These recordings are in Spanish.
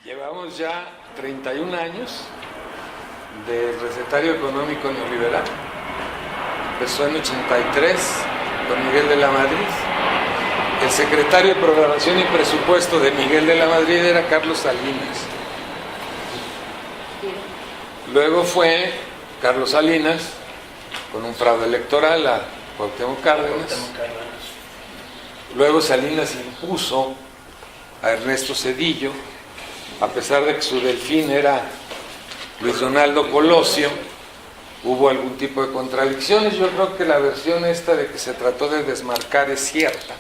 Llevamos ya 31 años del recetario económico neoliberal. Empezó en 83 con Miguel de la Madrid. El secretario de Programación y Presupuesto de Miguel de la Madrid era Carlos Salinas. Luego fue Carlos Salinas con un fraude electoral a Cuauhtémoc Cárdenas. Luego Salinas impuso a Ernesto Zedillo, a pesar de que su delfín era Luis Donaldo Colosio. Hubo algún tipo de contradicciones. Yo creo que la versión esta de que se trató de desmarcar es cierta.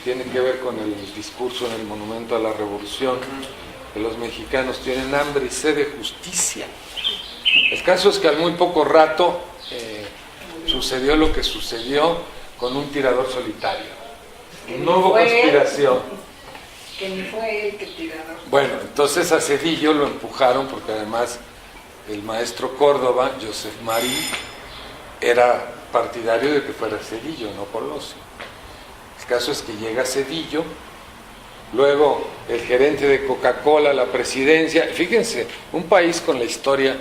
Tiene que ver con el discurso en el Monumento a la Revolución, que los mexicanos tienen hambre y sed de justicia. El caso es que al muy poco rato sucedió lo que sucedió con un tirador solitario. No hubo conspiración. Que ni fue él que tirador. Bueno, entonces a Zedillo lo empujaron porque además el maestro Córdoba, Joseph Marí, era partidario de que fuera Zedillo, no Colosio. El caso es que llega Zedillo, luego el gerente de Coca-Cola, la presidencia. Fíjense, un país con la historia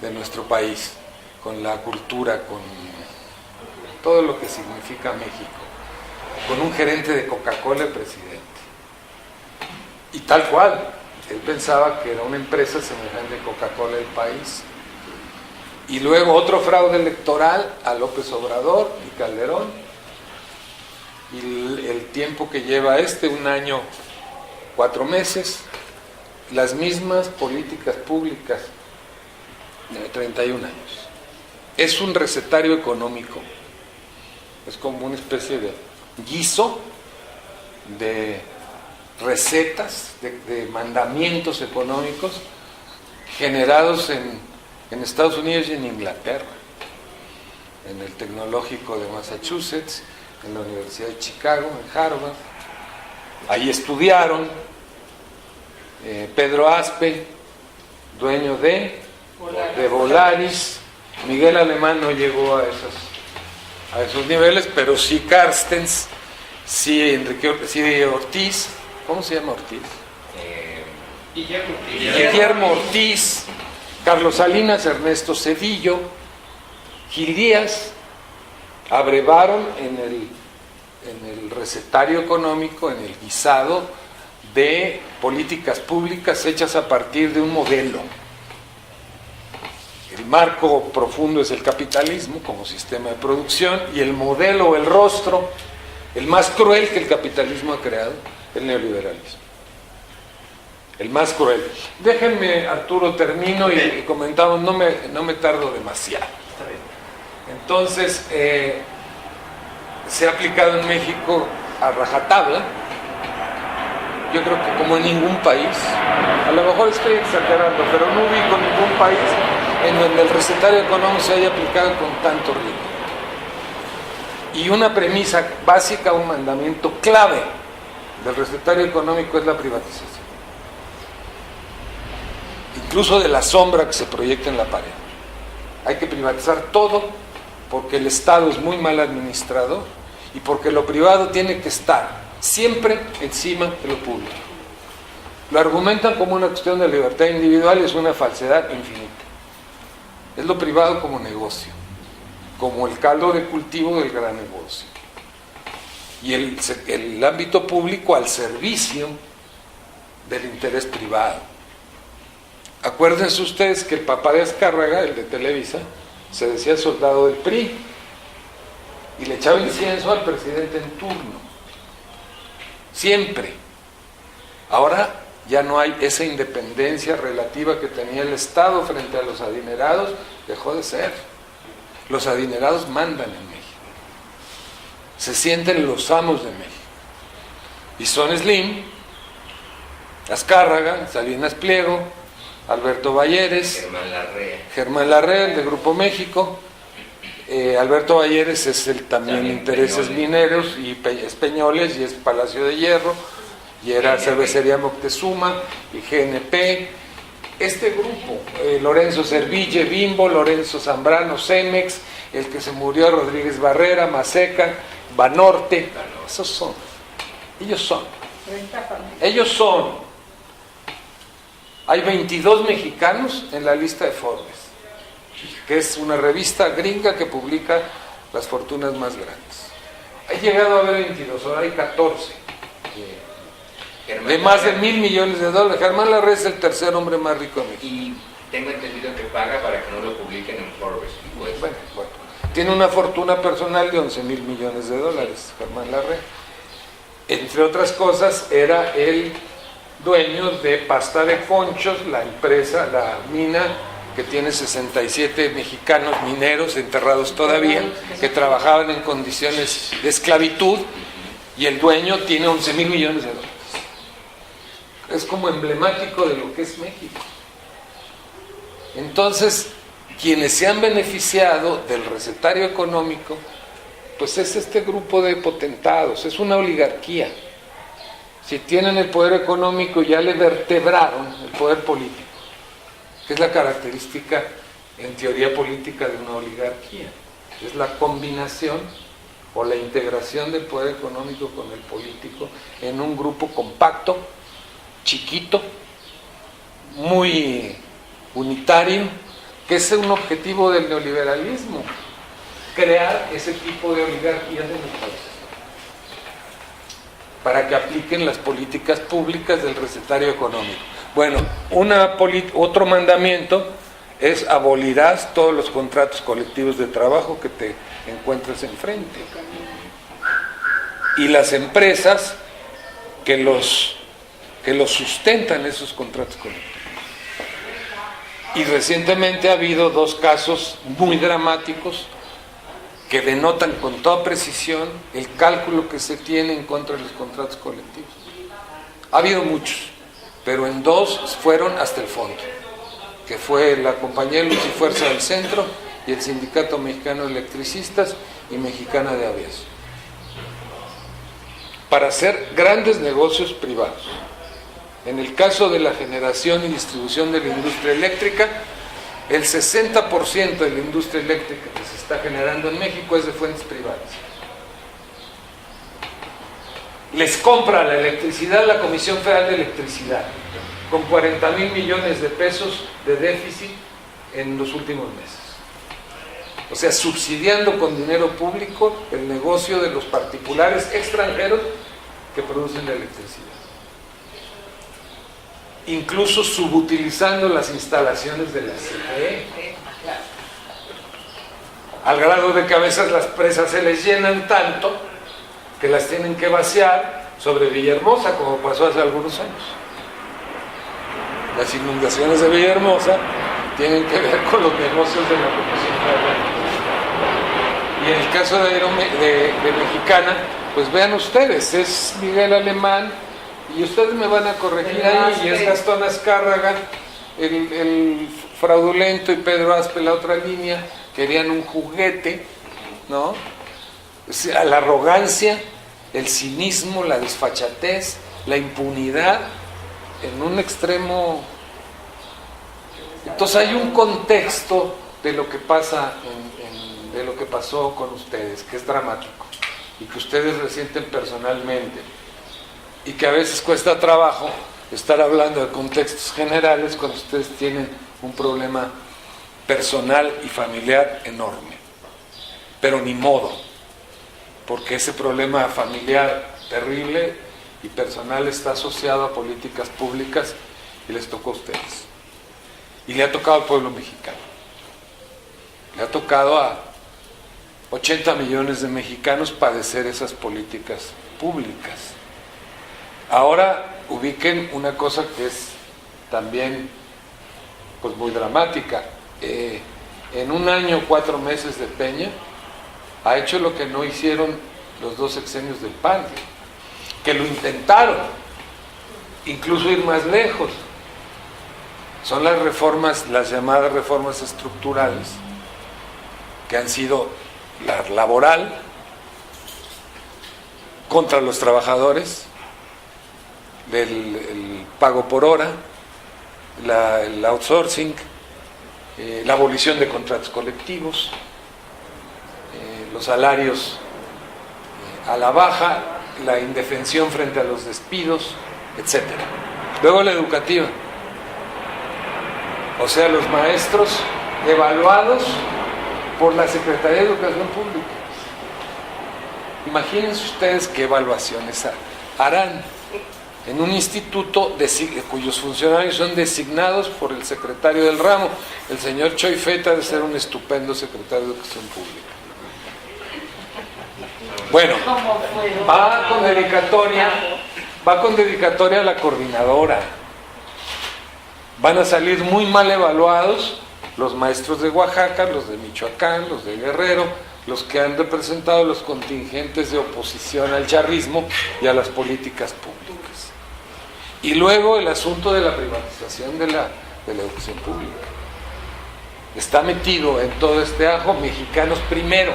de nuestro país, con la cultura, con todo lo que significa México, con un gerente de Coca-Cola presidente. Y tal cual, él pensaba que era una empresa semejante a Coca-Cola el país. Y luego otro fraude electoral a López Obrador y Calderón. Y el tiempo que lleva 1 año, 4 meses, las mismas políticas públicas de 31 años. Es un recetario económico, es como una especie de guiso de recetas, de mandamientos económicos generados en Estados Unidos y en Inglaterra, en el Tecnológico de Massachusetts, en la Universidad de Chicago, en Harvard. Ahí estudiaron Pedro Aspe, dueño de Volaris. Miguel Alemán no llegó a esos niveles, pero sí Carstens, sí Ortiz. ¿Cómo se llama Ortiz? Guillermo Ortiz, Carlos Salinas, Ernesto Zedillo, Gil Díaz, abrevaron en el recetario económico, en el guisado de políticas públicas hechas a partir de un modelo. El marco profundo es el capitalismo como sistema de producción, y el modelo, el rostro, el más cruel que el capitalismo ha creado, el neoliberalismo. El más cruel. Déjenme, Arturo, termino y comentamos, no me tardo demasiado. Entonces, se ha aplicado en México a rajatabla. Yo creo que como en ningún país, a lo mejor estoy exagerando, pero no ubico ningún país en donde el recetario económico se haya aplicado con tanto ritmo. Y una premisa básica, un mandamiento clave del recetario económico es la privatización. Incluso de la sombra que se proyecta en la pared. Hay que privatizar todo porque el Estado es muy mal administrador y porque lo privado tiene que estar siempre encima de lo público. Lo argumentan como una cuestión de libertad individual y es una falsedad infinita. Es lo privado como negocio, como el caldo de cultivo del gran negocio. Y el ámbito público al servicio del interés privado. Acuérdense ustedes que el papá de Azcárraga, el de Televisa, se decía soldado del PRI y le echaba incienso al presidente en turno. Siempre. Ahora ya no hay esa independencia relativa que tenía el Estado frente a los adinerados, dejó de ser. Los adinerados mandan en México. Se sienten los amos de México. Y son Slim, Azcárraga, Salinas Pliego, Alberto Balleres, Germán Larrea, el de Grupo México. Alberto Balleres es el también Intereses Mineros, y es Peñoles, y es Palacio de Hierro, y era Cervecería Moctezuma, y GNP. Este grupo, Lorenzo Serville, Bimbo, Lorenzo Zambrano, Cemex, el que se murió, Rodríguez Barrera, Maseca, Banorte, esos son, ellos son. Hay 22 mexicanos en la lista de Forbes, que es una revista gringa que publica las fortunas más grandes. Ha llegado a haber 22, ahora hay 14. De más de $1,000 millones. Germán Larrea es el tercer hombre más rico de México. Y tengo entendido que paga para que no lo publiquen en Forbes. Pues, Bueno, tiene una fortuna personal de $11,000 millones, Germán Larrea. Entre otras cosas, era el dueño de Pasta de Conchos, la empresa, la mina, que tiene 67 mexicanos mineros enterrados todavía, que trabajaban en condiciones de esclavitud, y el dueño tiene $11,000 millones. Es como emblemático de lo que es México. Entonces, quienes se han beneficiado del recetario económico, pues es este grupo de potentados, es una oligarquía. Si tienen el poder económico, ya le vertebraron el poder político, que es la característica en teoría política de una oligarquía. Es la combinación o la integración del poder económico con el político en un grupo compacto, chiquito, muy unitario, que es un objetivo del neoliberalismo, crear ese tipo de oligarquías en el país, para que apliquen las políticas públicas del recetario económico. Bueno, otro mandamiento es: abolirás todos los contratos colectivos de trabajo que te encuentres enfrente, y las empresas que los sustentan esos contratos colectivos. Y recientemente ha habido 2 casos muy dramáticos que denotan con toda precisión el cálculo que se tiene en contra de los contratos colectivos. Ha habido muchos, pero en 2 fueron hasta el fondo, que fue la Compañía de Luz y Fuerza del Centro y el Sindicato Mexicano de Electricistas y Mexicana de Aviación, para hacer grandes negocios privados. En el caso de la generación y distribución de la industria eléctrica, el 60% de la industria eléctrica que se está generando en México es de fuentes privadas. Les compra la electricidad la Comisión Federal de Electricidad, con 40,000 millones de pesos de déficit en los últimos meses. O sea, subsidiando con dinero público el negocio de los particulares extranjeros que producen la electricidad. Incluso subutilizando las instalaciones de la CFE, al grado de que a veces las presas se les llenan tanto que las tienen que vaciar sobre Villahermosa, como pasó hace algunos años. Las inundaciones de Villahermosa tienen que ver con los negocios de la Comisión Federal. Y en el caso de Mexicana, pues vean ustedes, es Miguel Alemán, y ustedes me van a corregir ahí, y es Gastón Azcárraga, el fraudulento, y Pedro Aspe, la otra línea. Querían un juguete, ¿no? O sea, la arrogancia, el cinismo, la desfachatez, la impunidad en un extremo. Entonces hay un contexto de lo que pasa de lo que pasó con ustedes, que es dramático y que ustedes resienten personalmente, y que a veces cuesta trabajo estar hablando de contextos generales cuando ustedes tienen un problema personal y familiar enorme. Pero ni modo, porque ese problema familiar terrible y personal está asociado a políticas públicas y les tocó a ustedes. Y le ha tocado al pueblo mexicano. Le ha tocado a 80 millones de mexicanos padecer esas políticas públicas. Ahora ubiquen una cosa que es también pues muy dramática. En un año, 4 meses de Peña, ha hecho lo que no hicieron los 2 sexenios del PAN, que lo intentaron, incluso ir más lejos. Son las reformas, las llamadas reformas estructurales, que han sido la laboral contra los trabajadores, el pago por hora, el outsourcing, la abolición de contratos colectivos, los salarios a la baja, la indefensión frente a los despidos, etc. Luego la educativa. O sea, los maestros evaluados por la Secretaría de Educación Pública. Imagínense ustedes qué evaluaciones harán en un instituto cuyos funcionarios son designados por el secretario del ramo. El señor Choi Feta debe ser un estupendo secretario de Educación Pública. Bueno, va con dedicatoria a la coordinadora. Van a salir muy mal evaluados los maestros de Oaxaca, los de Michoacán, los de Guerrero, los que han representado los contingentes de oposición al charrismo y a las políticas públicas. Y luego el asunto de la privatización de la educación pública. Está metido en todo este ajo Mexicanos Primero,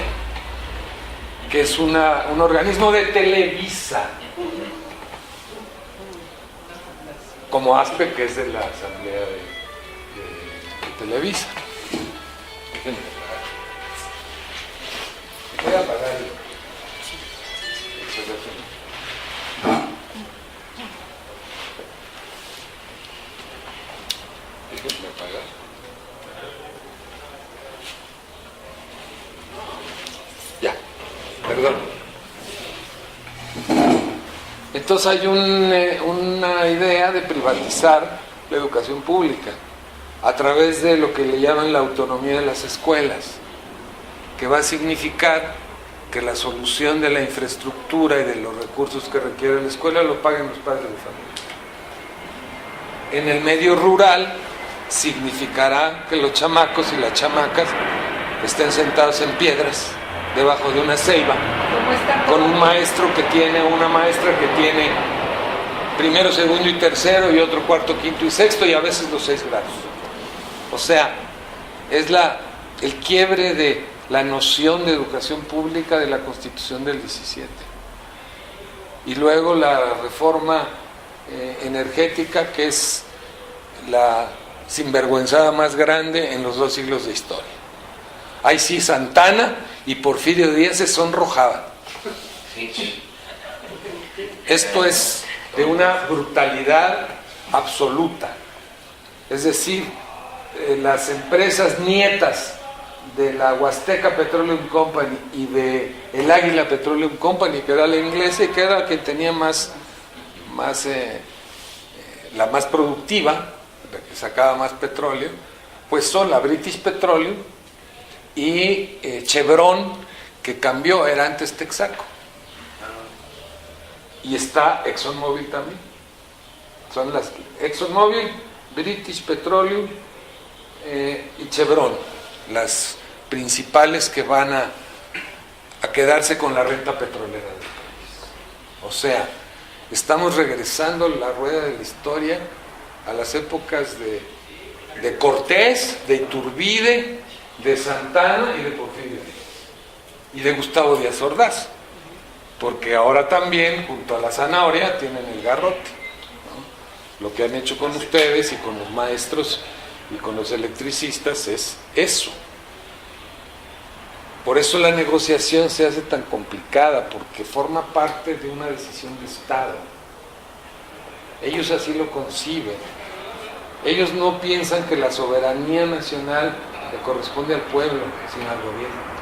que es un organismo de Televisa, como ASPE, que es de la Asamblea de Televisa. Voy a apagarlo. Déjenme apagar. Ya, perdón. Entonces hay una idea de privatizar la educación pública a través de lo que le llaman la autonomía de las escuelas, que va a significar que la solución de la infraestructura y de los recursos que requiere la escuela lo paguen los padres de familia. En el medio rural significará que los chamacos y las chamacas estén sentados en piedras debajo de una ceiba, con un maestro que tiene, una maestra que tiene primero, segundo y tercero, y otro cuarto, quinto y sexto, y a veces los 6 grados. O sea, es el quiebre de la noción de educación pública de la Constitución del 17. Y luego la reforma energética, que es la sinvergüenzada más grande en los 2 siglos de historia. Ahí sí, Santana y Porfirio Díaz se sonrojaban. Esto es de una brutalidad absoluta. Es decir, las empresas nietas de la Huasteca Petroleum Company y de el Águila Petroleum Company, que era la inglesa y que era la que tenía la más productiva, la que sacaba más petróleo, pues son la British Petroleum y Chevron, que cambió, era antes Texaco. Y está ExxonMobil también. Son las ExxonMobil, British Petroleum y Chevron, las principales que van a quedarse con la renta petrolera del país. O sea, estamos regresando la rueda de la historia a las épocas de Cortés, de Iturbide, de Santana y de Porfirio Díaz y de Gustavo Díaz Ordaz, porque ahora también junto a la zanahoria tienen el garrote, ¿no? Lo que han hecho con ustedes y con los maestros y con los electricistas es eso. Por eso la negociación se hace tan complicada, porque forma parte de una decisión de Estado. Ellos así lo conciben. Ellos no piensan que la soberanía nacional le corresponde al pueblo, sino al gobierno.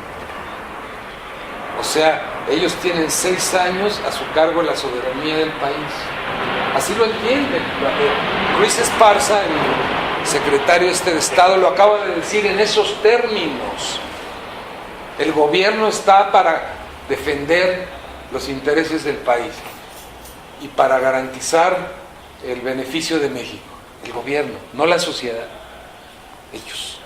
O sea, ellos tienen 6 años a su cargo la soberanía del país. Así lo entienden. Ruiz Esparza, el secretario de Estado, lo acaba de decir en esos términos. El gobierno está para defender los intereses del país y para garantizar el beneficio de México. El gobierno, no la sociedad. Ellos.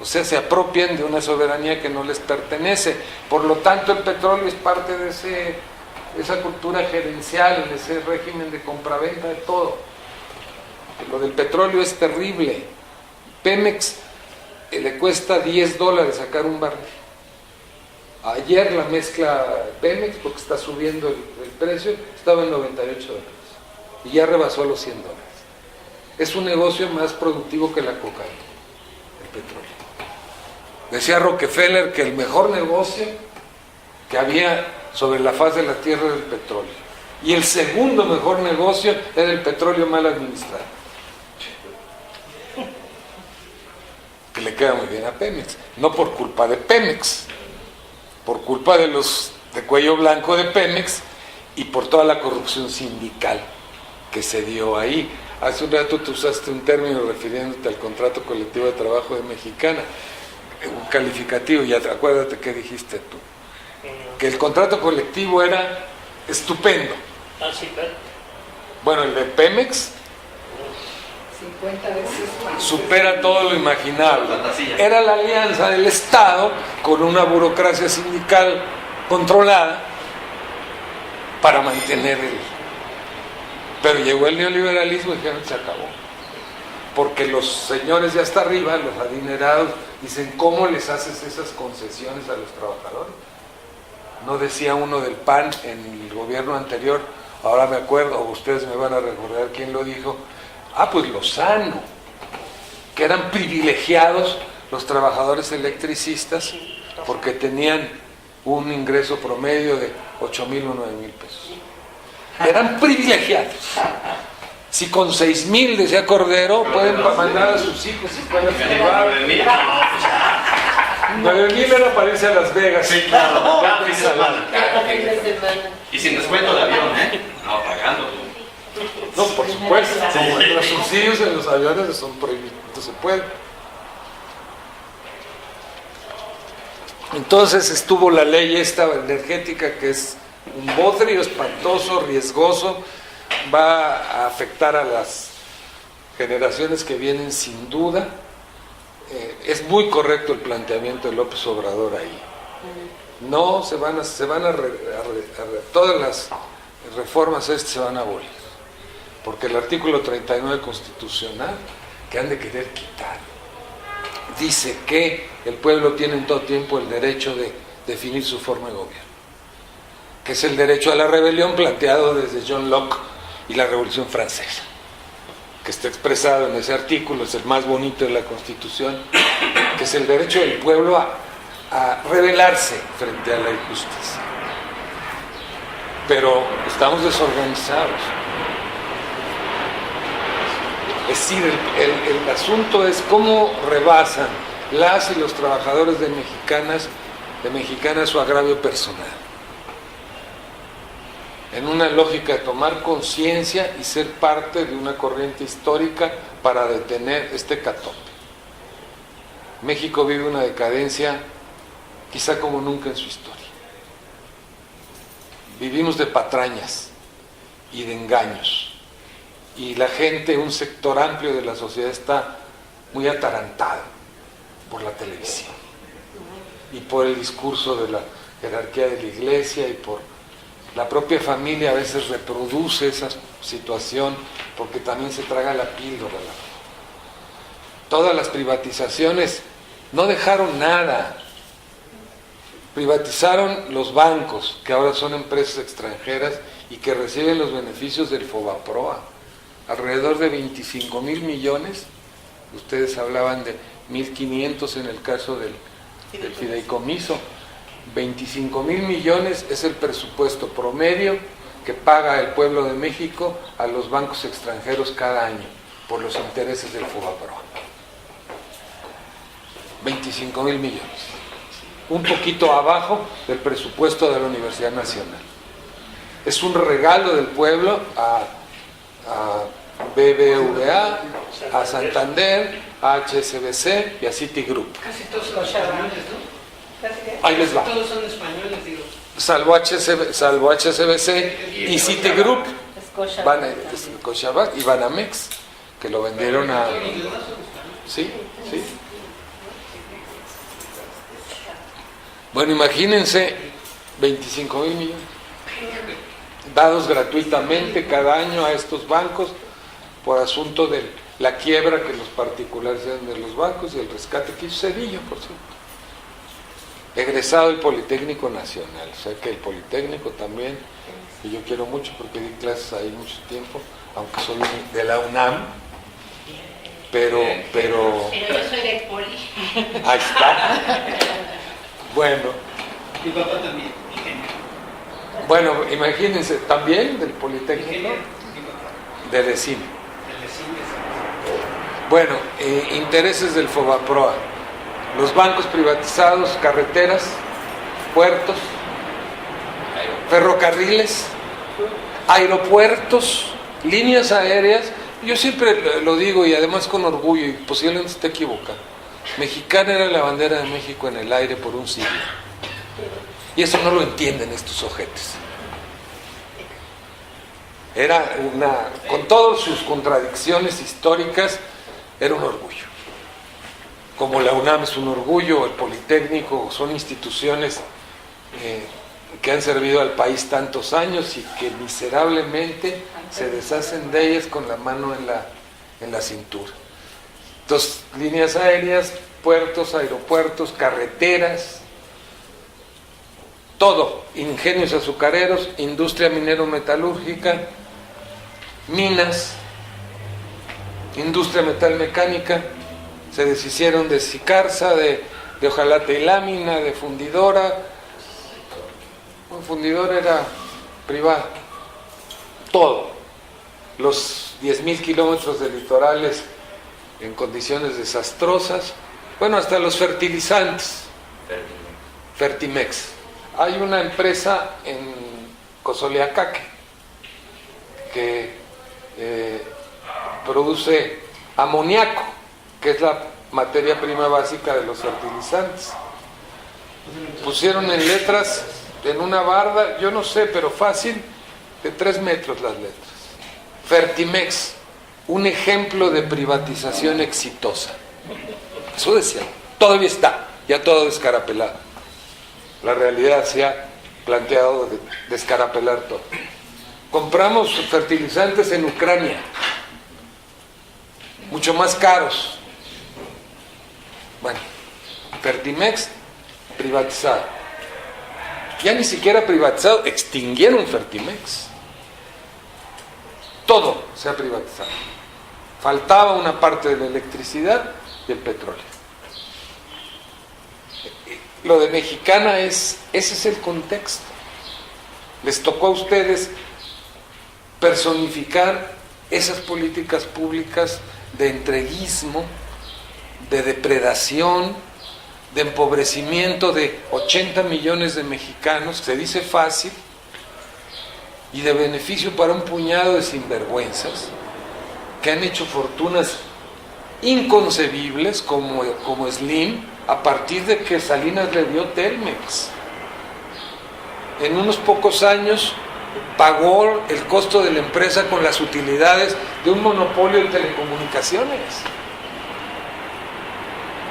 O sea, se apropian de una soberanía que no les pertenece. Por lo tanto, el petróleo es parte de esa cultura gerencial, de ese régimen de compraventa de todo. Lo del petróleo es terrible. Pemex le cuesta $10 sacar un barril. Ayer la mezcla Pemex, porque está subiendo el precio, estaba en $98 y ya rebasó los $100. Es un negocio más productivo que la cocaína, el petróleo. Decía Rockefeller que el mejor negocio que había sobre la faz de la tierra era el petróleo. Y el segundo mejor negocio era el petróleo mal administrado. le queda muy bien a Pemex. No por culpa de Pemex, por culpa de los de cuello blanco de Pemex y por toda la corrupción sindical que se dio ahí. Hace un rato tú usaste un término refiriéndote al contrato colectivo de trabajo de Mexicana, un calificativo, y acuérdate qué dijiste tú, que el contrato colectivo era estupendo. Ah, sí, claro. Bueno, el de Pemex 50 veces más. supera todo lo imaginable. Era la alianza del Estado con una burocracia sindical controlada para mantener el... Pero llegó el neoliberalismo y dijeron, se acabó. Porque los señores de hasta arriba, los adinerados, dicen, ¿cómo les haces esas concesiones a los trabajadores? No decía uno del PAN en el gobierno anterior, ahora me acuerdo, o ustedes me van a recordar quién lo dijo, pues Lozano, que eran privilegiados los trabajadores electricistas porque tenían un ingreso promedio de 8,000 o 9,000 pesos. Eran privilegiados. Si con 6,000, decía Cordero, pueden mandar a sus hijos a escuelas privadas. 9,000 era para irse a Las Vegas. Sí, claro. Y sin descuento de avión, ¿eh? No, pagando tú. No, por supuesto. Los subsidios en los aviones son prohibidos, no se puede. Entonces estuvo la ley esta energética, que es un bodrio espantoso, riesgoso, va a afectar a las generaciones que vienen sin duda. Es muy correcto el planteamiento de López Obrador ahí. No se van a todas las reformas se van a abolir, porque el artículo 39 constitucional, que han de querer quitar, dice que el pueblo tiene en todo tiempo el derecho de definir su forma de gobierno, que es el derecho a la rebelión planteado desde John Locke y la Revolución Francesa, que está expresado en ese artículo, es el más bonito de la Constitución, que es el derecho del pueblo a rebelarse frente a la injusticia. Pero estamos desorganizados. Es decir, el asunto es cómo rebasan las y los trabajadores de Mexicanas su agravio personal, en una lógica de tomar conciencia y ser parte de una corriente histórica para detener este hecatombe. México vive una decadencia quizá como nunca en su historia. Vivimos de patrañas y de engaños, y la gente, un sector amplio de la sociedad, está muy atarantado por la televisión y por el discurso de la jerarquía de la iglesia, y por la propia familia. A veces reproduce esa situación porque también se traga la píldora. Todas las privatizaciones no dejaron nada. Privatizaron los bancos, que ahora son empresas extranjeras y que reciben los beneficios del Fobaproa, alrededor de 25,000 millones. Ustedes hablaban de 1,500 en el caso del fideicomiso. 25,000 millones es el presupuesto promedio que paga el pueblo de México a los bancos extranjeros cada año por los intereses del Fobaproa. 25,000 millones. Un poquito abajo del presupuesto de la Universidad Nacional. Es un regalo del pueblo a BBVA, a Santander, a HSBC y a Citigroup. Casi todos son españoles, ¿no? Ahí les va. Todos son españoles, digo. Salvo HSBC y Citigroup, Scotiabank y Banamex, que lo vendieron a... Sí, sí. Bueno, imagínense 25,000 millones dados gratuitamente cada año a estos bancos por asunto de la quiebra que los particulares hacen de los bancos y el rescate que hizo Cedillo, por cierto. Egresado del Politécnico Nacional, o sea que el Politécnico también, que yo quiero mucho porque di clases ahí mucho tiempo, aunque soy de la UNAM, pero yo soy del Poli. ahí está. Bueno. Mi papá también. Bueno, imagínense, también del Politécnico, del ECIM. Bueno, intereses del Fobaproa. los bancos privatizados, carreteras, puertos, ferrocarriles, aeropuertos, líneas aéreas. Yo siempre lo digo y además con orgullo, y posiblemente esté equivocado. Mexicana era la bandera de México en el aire por un siglo. Y eso no lo entienden estos ojetes. Era con todas sus contradicciones históricas, era un orgullo. Como la UNAM es un orgullo, el Politécnico, son instituciones que han servido al país tantos años y que miserablemente se deshacen de ellas con la mano en la cintura. Entonces, líneas aéreas, puertos, aeropuertos, carreteras, todo, ingenios azucareros, industria minero-metalúrgica, minas, industria metalmecánica, se deshicieron de Sicarza, de hojalate y lámina, de fundidora. Fundidora era privada, todo, los 10.000 kilómetros de litorales en condiciones desastrosas, bueno, hasta los fertilizantes, Fertimex. Hay una empresa en Cozoleacaque que produce amoníaco, que es la materia prima básica de los fertilizantes. Pusieron en letras, en una barda, yo no sé, pero fácil, de 3 metros las letras. Fertimex, un ejemplo de privatización exitosa. Eso decía, todavía está, ya todo descarapelado. La realidad se ha planteado de descarapelar todo. Compramos fertilizantes en Ucrania, mucho más caros. Bueno, Fertimex privatizado. Ya ni siquiera privatizado, extinguieron Fertimex. Todo se ha privatizado. Faltaba una parte de la electricidad y el petróleo. Lo de Mexicana ese es el contexto. Les tocó a ustedes personificar esas políticas públicas de entreguismo, de depredación, de empobrecimiento de 80 millones de mexicanos, se dice fácil, y de beneficio para un puñado de sinvergüenzas que han hecho fortunas inconcebibles como Slim, a partir de que Salinas le dio Telmex. En unos pocos años pagó el costo de la empresa con las utilidades de un monopolio de telecomunicaciones.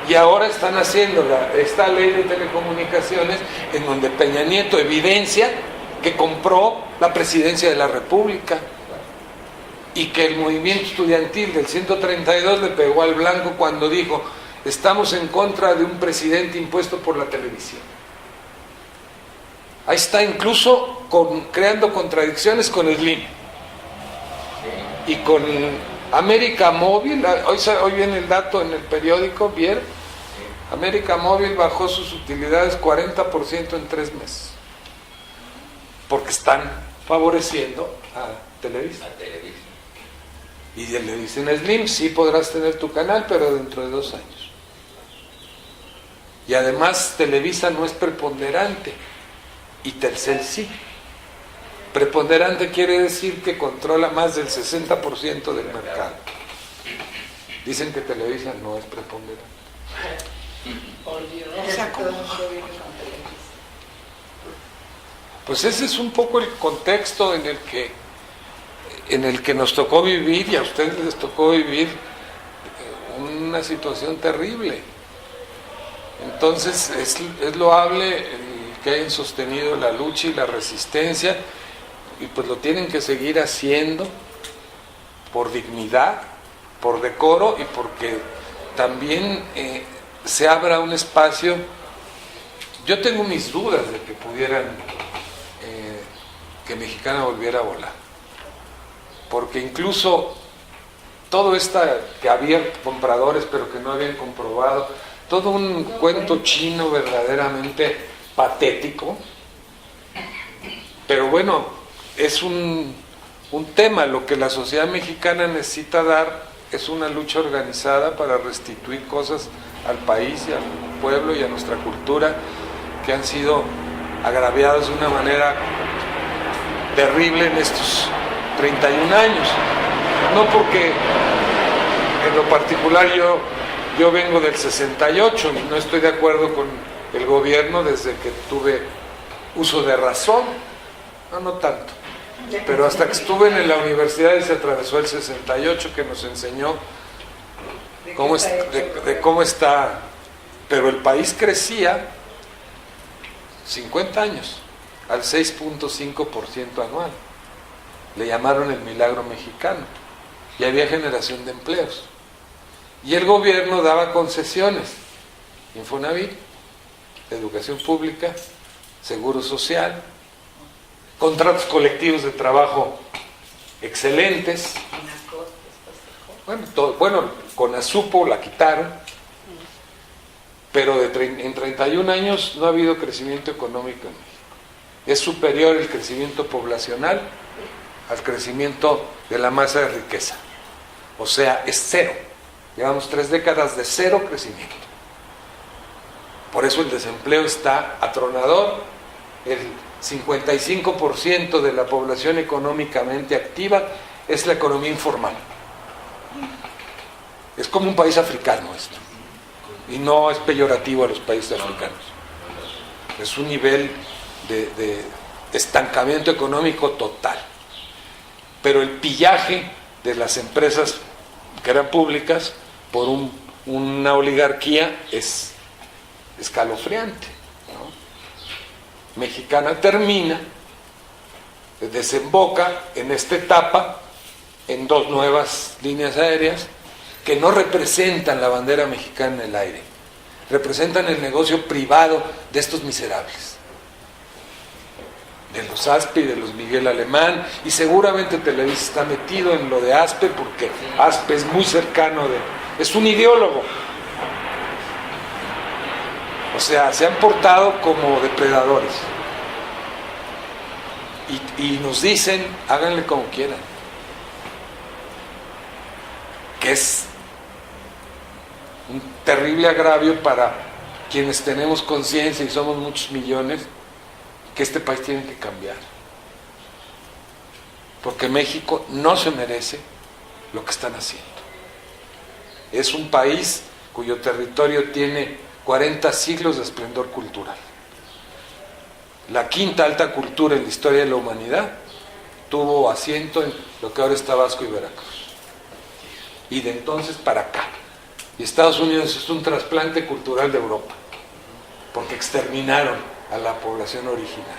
Y ahora están haciendo esta ley de telecomunicaciones en donde Peña Nieto evidencia que compró la presidencia de la República y que el movimiento estudiantil del 132 le pegó al blanco cuando dijo: estamos en contra de un presidente impuesto por la televisión. Ahí está, incluso creando contradicciones con Slim y con América Móvil. Hoy viene el dato en el periódico, ¿vieron? América Móvil bajó sus utilidades 40% en 3 meses porque están favoreciendo a Televisa. Y le dicen a Slim: sí podrás tener tu canal, pero dentro de 2 años. Y además Televisa no es preponderante y Telcel sí. Preponderante quiere decir que controla más del 60% del mercado. Dicen que Televisa no es preponderante. Por Dios, pues ese es un poco el contexto en el que nos tocó vivir, y a ustedes les tocó vivir una situación terrible. Entonces es loable el que hayan sostenido la lucha y la resistencia, y pues lo tienen que seguir haciendo por dignidad, por decoro, y porque también se abra un espacio. Yo tengo mis dudas de que pudieran que Mexicana volviera a volar, porque incluso todo que había compradores pero que no habían comprobado, todo un cuento chino verdaderamente patético. Pero bueno, es un tema. Lo que la sociedad mexicana necesita dar es una lucha organizada para restituir cosas al país y al pueblo y a nuestra cultura, que han sido agraviados de una manera terrible en estos 31 años. No porque en lo particular yo vengo del 68 y no estoy de acuerdo con el gobierno desde que tuve uso de razón, no tanto, pero hasta que estuve en la universidad y se atravesó el 68, que nos enseñó cómo está, pero el país crecía 50 años al 6.5% anual. Le llamaron el milagro mexicano y había generación de empleos. Y el gobierno daba concesiones, Infonavit, educación pública, seguro social, contratos colectivos de trabajo excelentes. Bueno, con Azupo la quitaron, pero en 31 años no ha habido crecimiento económico en México. Es superior el crecimiento poblacional al crecimiento de la masa de riqueza. O sea, es cero. Llevamos 3 décadas de cero crecimiento. Por eso el desempleo está atronador. El 55% de la población económicamente activa es la economía informal. Es como un país africano esto. Y no es peyorativo a los países africanos. Es un nivel de estancamiento económico total. Pero el pillaje de las empresas que eran públicas por una oligarquía es escalofriante, ¿no? Mexicana termina, desemboca en esta etapa en 2 nuevas líneas aéreas que no representan la bandera mexicana en el aire, representan el negocio privado de estos miserables, de los ASPE y de los Miguel Alemán, y seguramente Televisa está metido en lo de ASPE porque ASPE es muy cercano es un ideólogo. O sea, se han portado como depredadores y nos dicen, háganle como quieran, que es un terrible agravio para quienes tenemos conciencia y somos muchos millones, que este país tiene que cambiar, porque México no se merece lo que están haciendo. Es un país cuyo territorio tiene 40 siglos de esplendor cultural. La quinta alta cultura en la historia de la humanidad tuvo asiento en lo que ahora es Tabasco y Veracruz, y de entonces para acá. Y Estados Unidos es un trasplante cultural de Europa, porque exterminaron a la población original,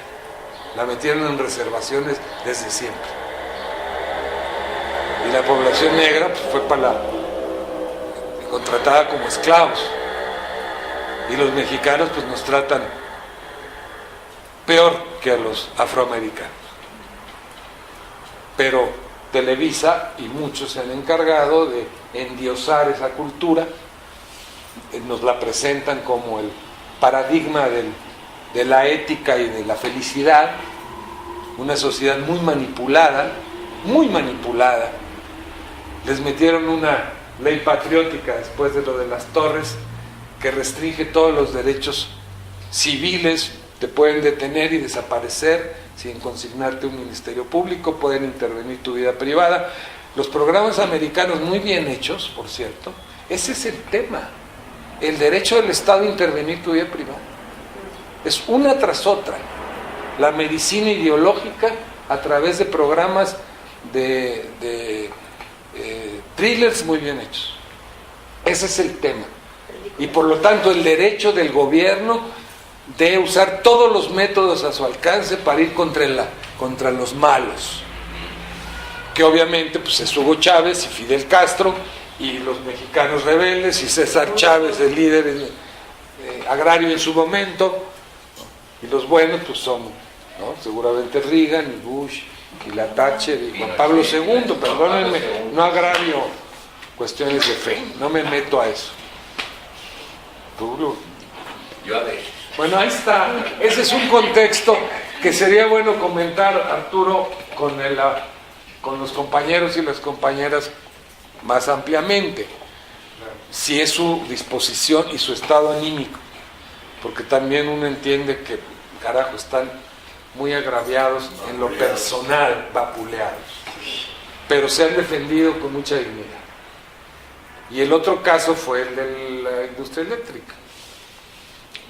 la metieron en reservaciones desde siempre, y la población negra pues, fue contratada como esclavos, y los mexicanos pues nos tratan peor que a los afroamericanos. Pero Televisa y muchos se han encargado de endiosar esa cultura, nos la presentan como el paradigma de la ética y de la felicidad, una sociedad muy manipulada, les metieron una ley patriótica después de lo de las Torres que restringe todos los derechos civiles, te pueden detener y desaparecer sin consignarte un ministerio público, pueden intervenir tu vida privada. Los programas americanos muy bien hechos, por cierto, ese es el tema, el derecho del Estado a intervenir tu vida privada. Es una tras otra, la medicina ideológica a través de programas de thrillers muy bien hechos. Ese es el tema. Y por lo tanto el derecho del gobierno de usar todos los métodos a su alcance para ir contra los malos, que obviamente pues es Hugo Chávez y Fidel Castro y los mexicanos rebeldes y César Chávez, el líder agrario en su momento, y los buenos pues son, ¿no?, seguramente Reagan y Bush y la Thatcher y Juan Pablo II, perdónenme, no agravio cuestiones de fe, no me meto a eso. Yo a veces. Bueno, ahí está. Ese es un contexto que sería bueno comentar, Arturo, con los compañeros y las compañeras más ampliamente. si es su disposición y su estado anímico, porque también uno entiende que, carajo, están muy agraviados en lo personal, vapuleados, pero se han defendido con mucha dignidad. Y el otro caso fue el de la industria eléctrica.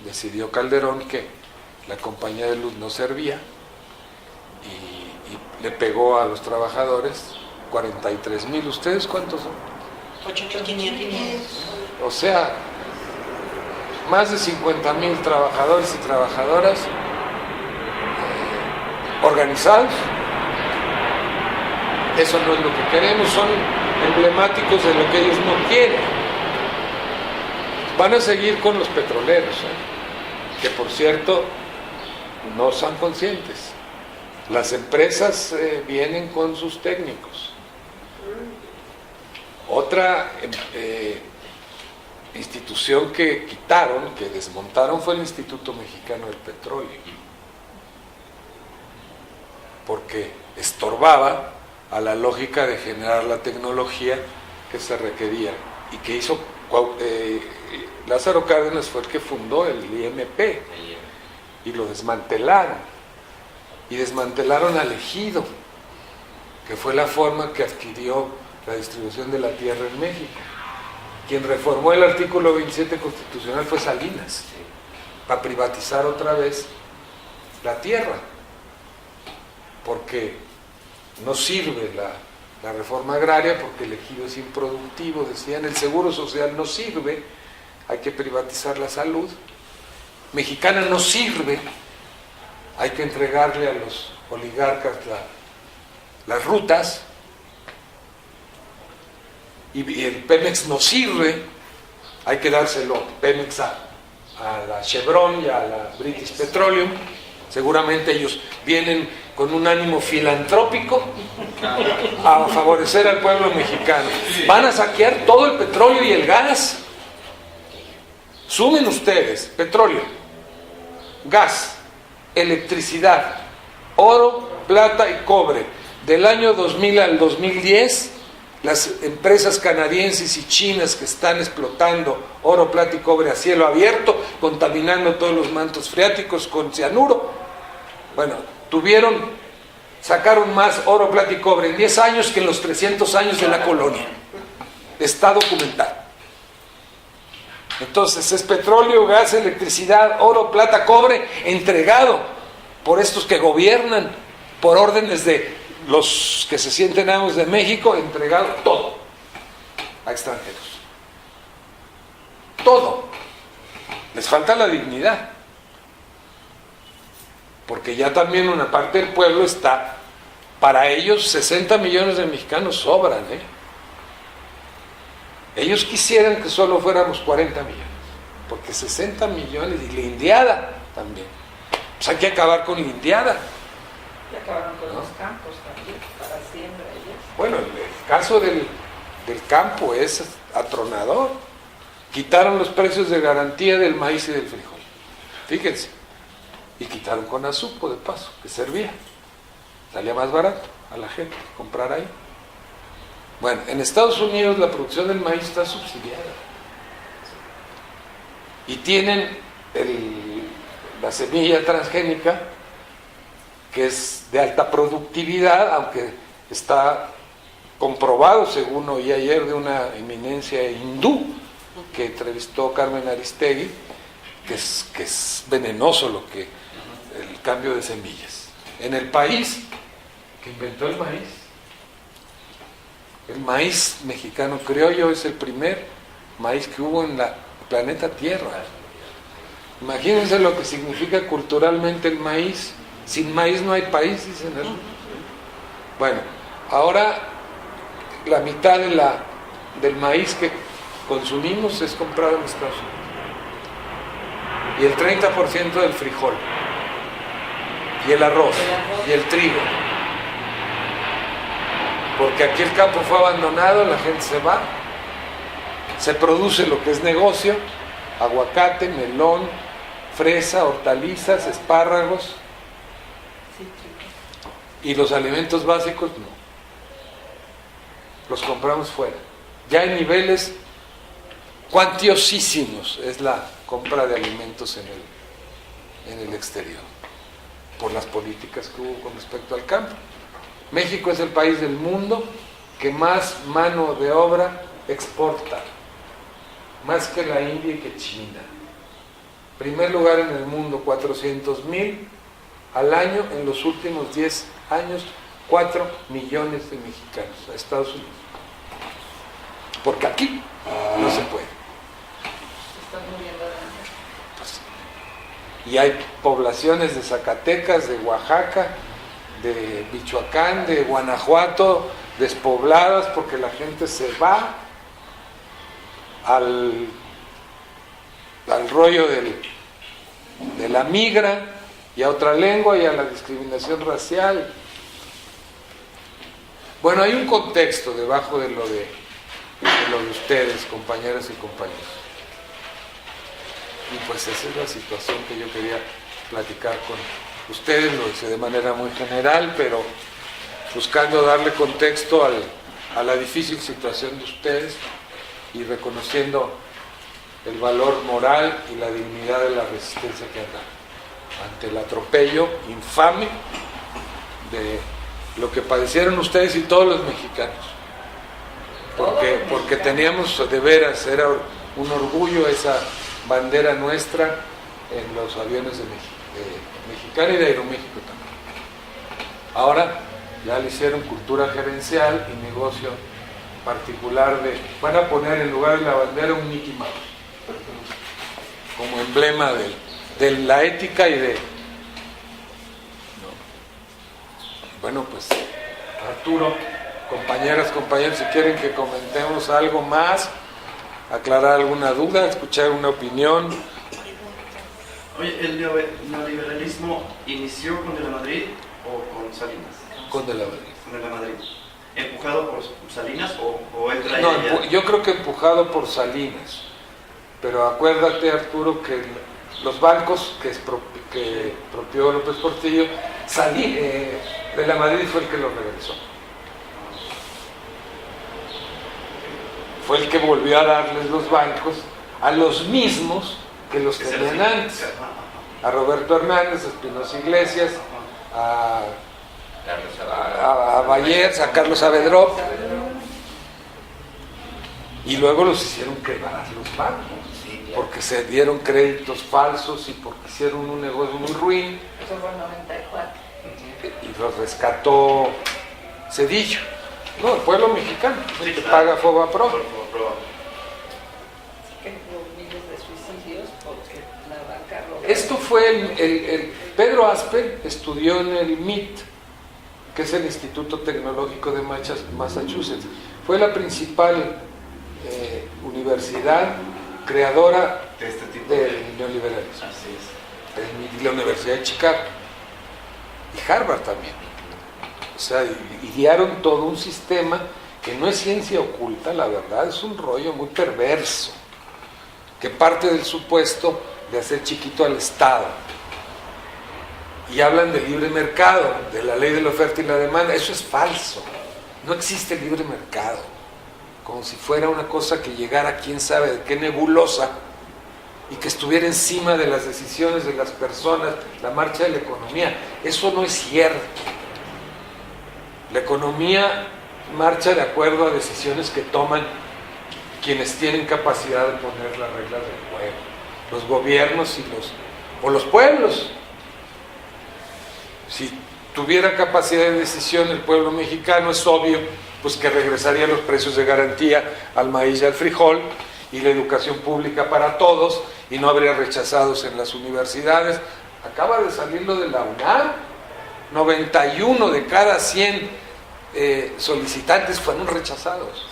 Decidió Calderón que la compañía de luz no servía y le pegó a los trabajadores 43,000. ¿Ustedes cuántos son? 8,500. O sea, más de 50,000 trabajadores y trabajadoras organizados. Eso no es lo que queremos, son emblemáticos de lo que ellos no quieren. Van a seguir con los petroleros, que por cierto no son conscientes. Las empresas vienen con sus técnicos. Otra institución que quitaron, que desmontaron, fue el Instituto Mexicano del Petróleo, porque estorbaba a la lógica de generar la tecnología que se requería y que hizo Lázaro Cárdenas. Fue el que fundó el IMP y lo desmantelaron, y desmantelaron al ejido, que fue la forma que adquirió la distribución de la tierra en México. Quien reformó el artículo 27 constitucional fue Salinas, para privatizar otra vez la tierra, porque no sirve la reforma agraria, porque el ejido es improductivo, decían, el seguro social no sirve, hay que privatizar la salud, Mexicana no sirve, hay que entregarle a los oligarcas las rutas, y el Pemex no sirve, hay que dárselo Pemex a la Chevron y a la British Petroleum. Seguramente ellos vienen con un ánimo filantrópico a favorecer al pueblo mexicano. Van a saquear todo el petróleo y el gas. Sumen ustedes petróleo, gas, electricidad, oro, plata y cobre. Del año 2000 al 2010, las empresas canadienses y chinas que están explotando oro, plata y cobre a cielo abierto, contaminando todos los mantos freáticos con cianuro, bueno, sacaron más oro, plata y cobre en 10 años que en los 300 años de la colonia. Está documentado. Entonces es petróleo, gas, electricidad, oro, plata, cobre, entregado por estos que gobiernan, por órdenes de los que se sienten amos de México, entregado todo a extranjeros. Todo. Les falta la dignidad. Porque ya también una parte del pueblo está, para ellos 60 millones de mexicanos sobran, Ellos quisieran que solo fuéramos 40 millones, porque 60 millones, y la indiada también. Pues hay que acabar con la indiada. Y acabaron con los campos también, para siembra ellos. Bueno, el caso del campo es atronador. Quitaron los precios de garantía del maíz y del frijol. Fíjense. Y quitaron Conasupo de paso, que servía. Salía más barato a la gente comprar ahí. Bueno, en Estados Unidos la producción del maíz está subsidiada. Y tienen la semilla transgénica, que es de alta productividad, aunque está comprobado, según oí ayer de una eminencia hindú que entrevistó Carmen Aristegui, que es venenoso el cambio de semillas. En el país que inventó el maíz mexicano criollo es el primer maíz que hubo en la planeta Tierra. Imagínense lo que significa culturalmente el maíz. Sin maíz no hay país, dicen. Bueno, ahora la mitad del maíz que consumimos es comprado en Estados Unidos. Y el 30% del frijol, y el arroz, y el trigo. Porque aquí el campo fue abandonado, la gente se va, se produce lo que es negocio, aguacate, melón, fresa, hortalizas, espárragos, y los alimentos básicos no. Los compramos fuera. Ya en niveles cuantiosísimos es la compra de alimentos en el exterior, por las políticas que hubo con respecto al campo. México es el país del mundo que más mano de obra exporta, más que la India y que China. Primer lugar en el mundo, 400,000 al año en los últimos 10 años, 4 millones de mexicanos a Estados Unidos. Porque aquí no se puede. Se están muriendo de hambre. Y hay poblaciones de Zacatecas, de Oaxaca, de Michoacán, de Guanajuato, despobladas porque la gente se va al rollo de la migra y a otra lengua y a la discriminación racial. Bueno, hay un contexto debajo de lo de ustedes, compañeras y compañeros. Y pues esa es la situación que yo quería platicar con ustedes. Lo hice de manera muy general, pero buscando darle contexto a la difícil situación de ustedes y reconociendo el valor moral y la dignidad de la resistencia que han dado ante el atropello infame de lo que padecieron ustedes y todos los mexicanos. Porque teníamos de veras, era un orgullo esa bandera nuestra en los aviones de Mexicana y de Aeroméxico también. Ahora ya le hicieron cultura gerencial y negocio particular van a poner en lugar de la bandera un Mickey Mouse como emblema de la ética y de... Bueno, pues Arturo, compañeras, compañeros, si quieren que comentemos algo más, aclarar alguna duda, escuchar una opinión. Oye, ¿el neoliberalismo inició con De la Madrid o con Salinas? Con De la Madrid. Con De la Madrid. ¿Empujado por Salinas o él traía No, ya? yo creo que empujado por Salinas. Pero acuérdate, Arturo, que los bancos que propió López Portillo, De la Madrid fue el que los regresó. Fue el que volvió a darles los bancos a los mismos que los tenían antes. A Roberto Hernández, a Espinosa Iglesias, a Bayers, a Carlos Saavedra, y luego los hicieron quebrar los bancos, porque se dieron créditos falsos y porque hicieron un negocio muy ruin. Eso fue en 94. Y los rescató Zedillo. No, el pueblo mexicano, el que paga Fobaproa. Sí que hubo miles de suicidios porque la banca robó. Esto fue Pedro Aspe estudió en el MIT, que es el Instituto Tecnológico de Massachusetts. Fue la principal universidad creadora De este tipo del neoliberalismo. Así es. Y la Universidad de Chicago. Y Harvard también. O sea, idearon todo un sistema que no es ciencia oculta, la verdad, es un rollo muy perverso, que parte del supuesto de hacer chiquito al Estado. Y hablan de libre mercado, de la ley de la oferta y la demanda. Eso es falso. No existe libre mercado. Como si fuera una cosa que llegara quién sabe de qué nebulosa y que estuviera encima de las decisiones de las personas, la marcha de la economía. Eso no es cierto. La economía marcha de acuerdo a decisiones que toman quienes tienen capacidad de poner las reglas del juego, los gobiernos o los pueblos. Si tuviera capacidad de decisión el pueblo mexicano, es obvio pues que regresarían los precios de garantía al maíz y al frijol y la educación pública para todos y no habría rechazados en las universidades. Acaba de salir lo de la UNAM, 91 de cada 100 solicitantes fueron rechazados.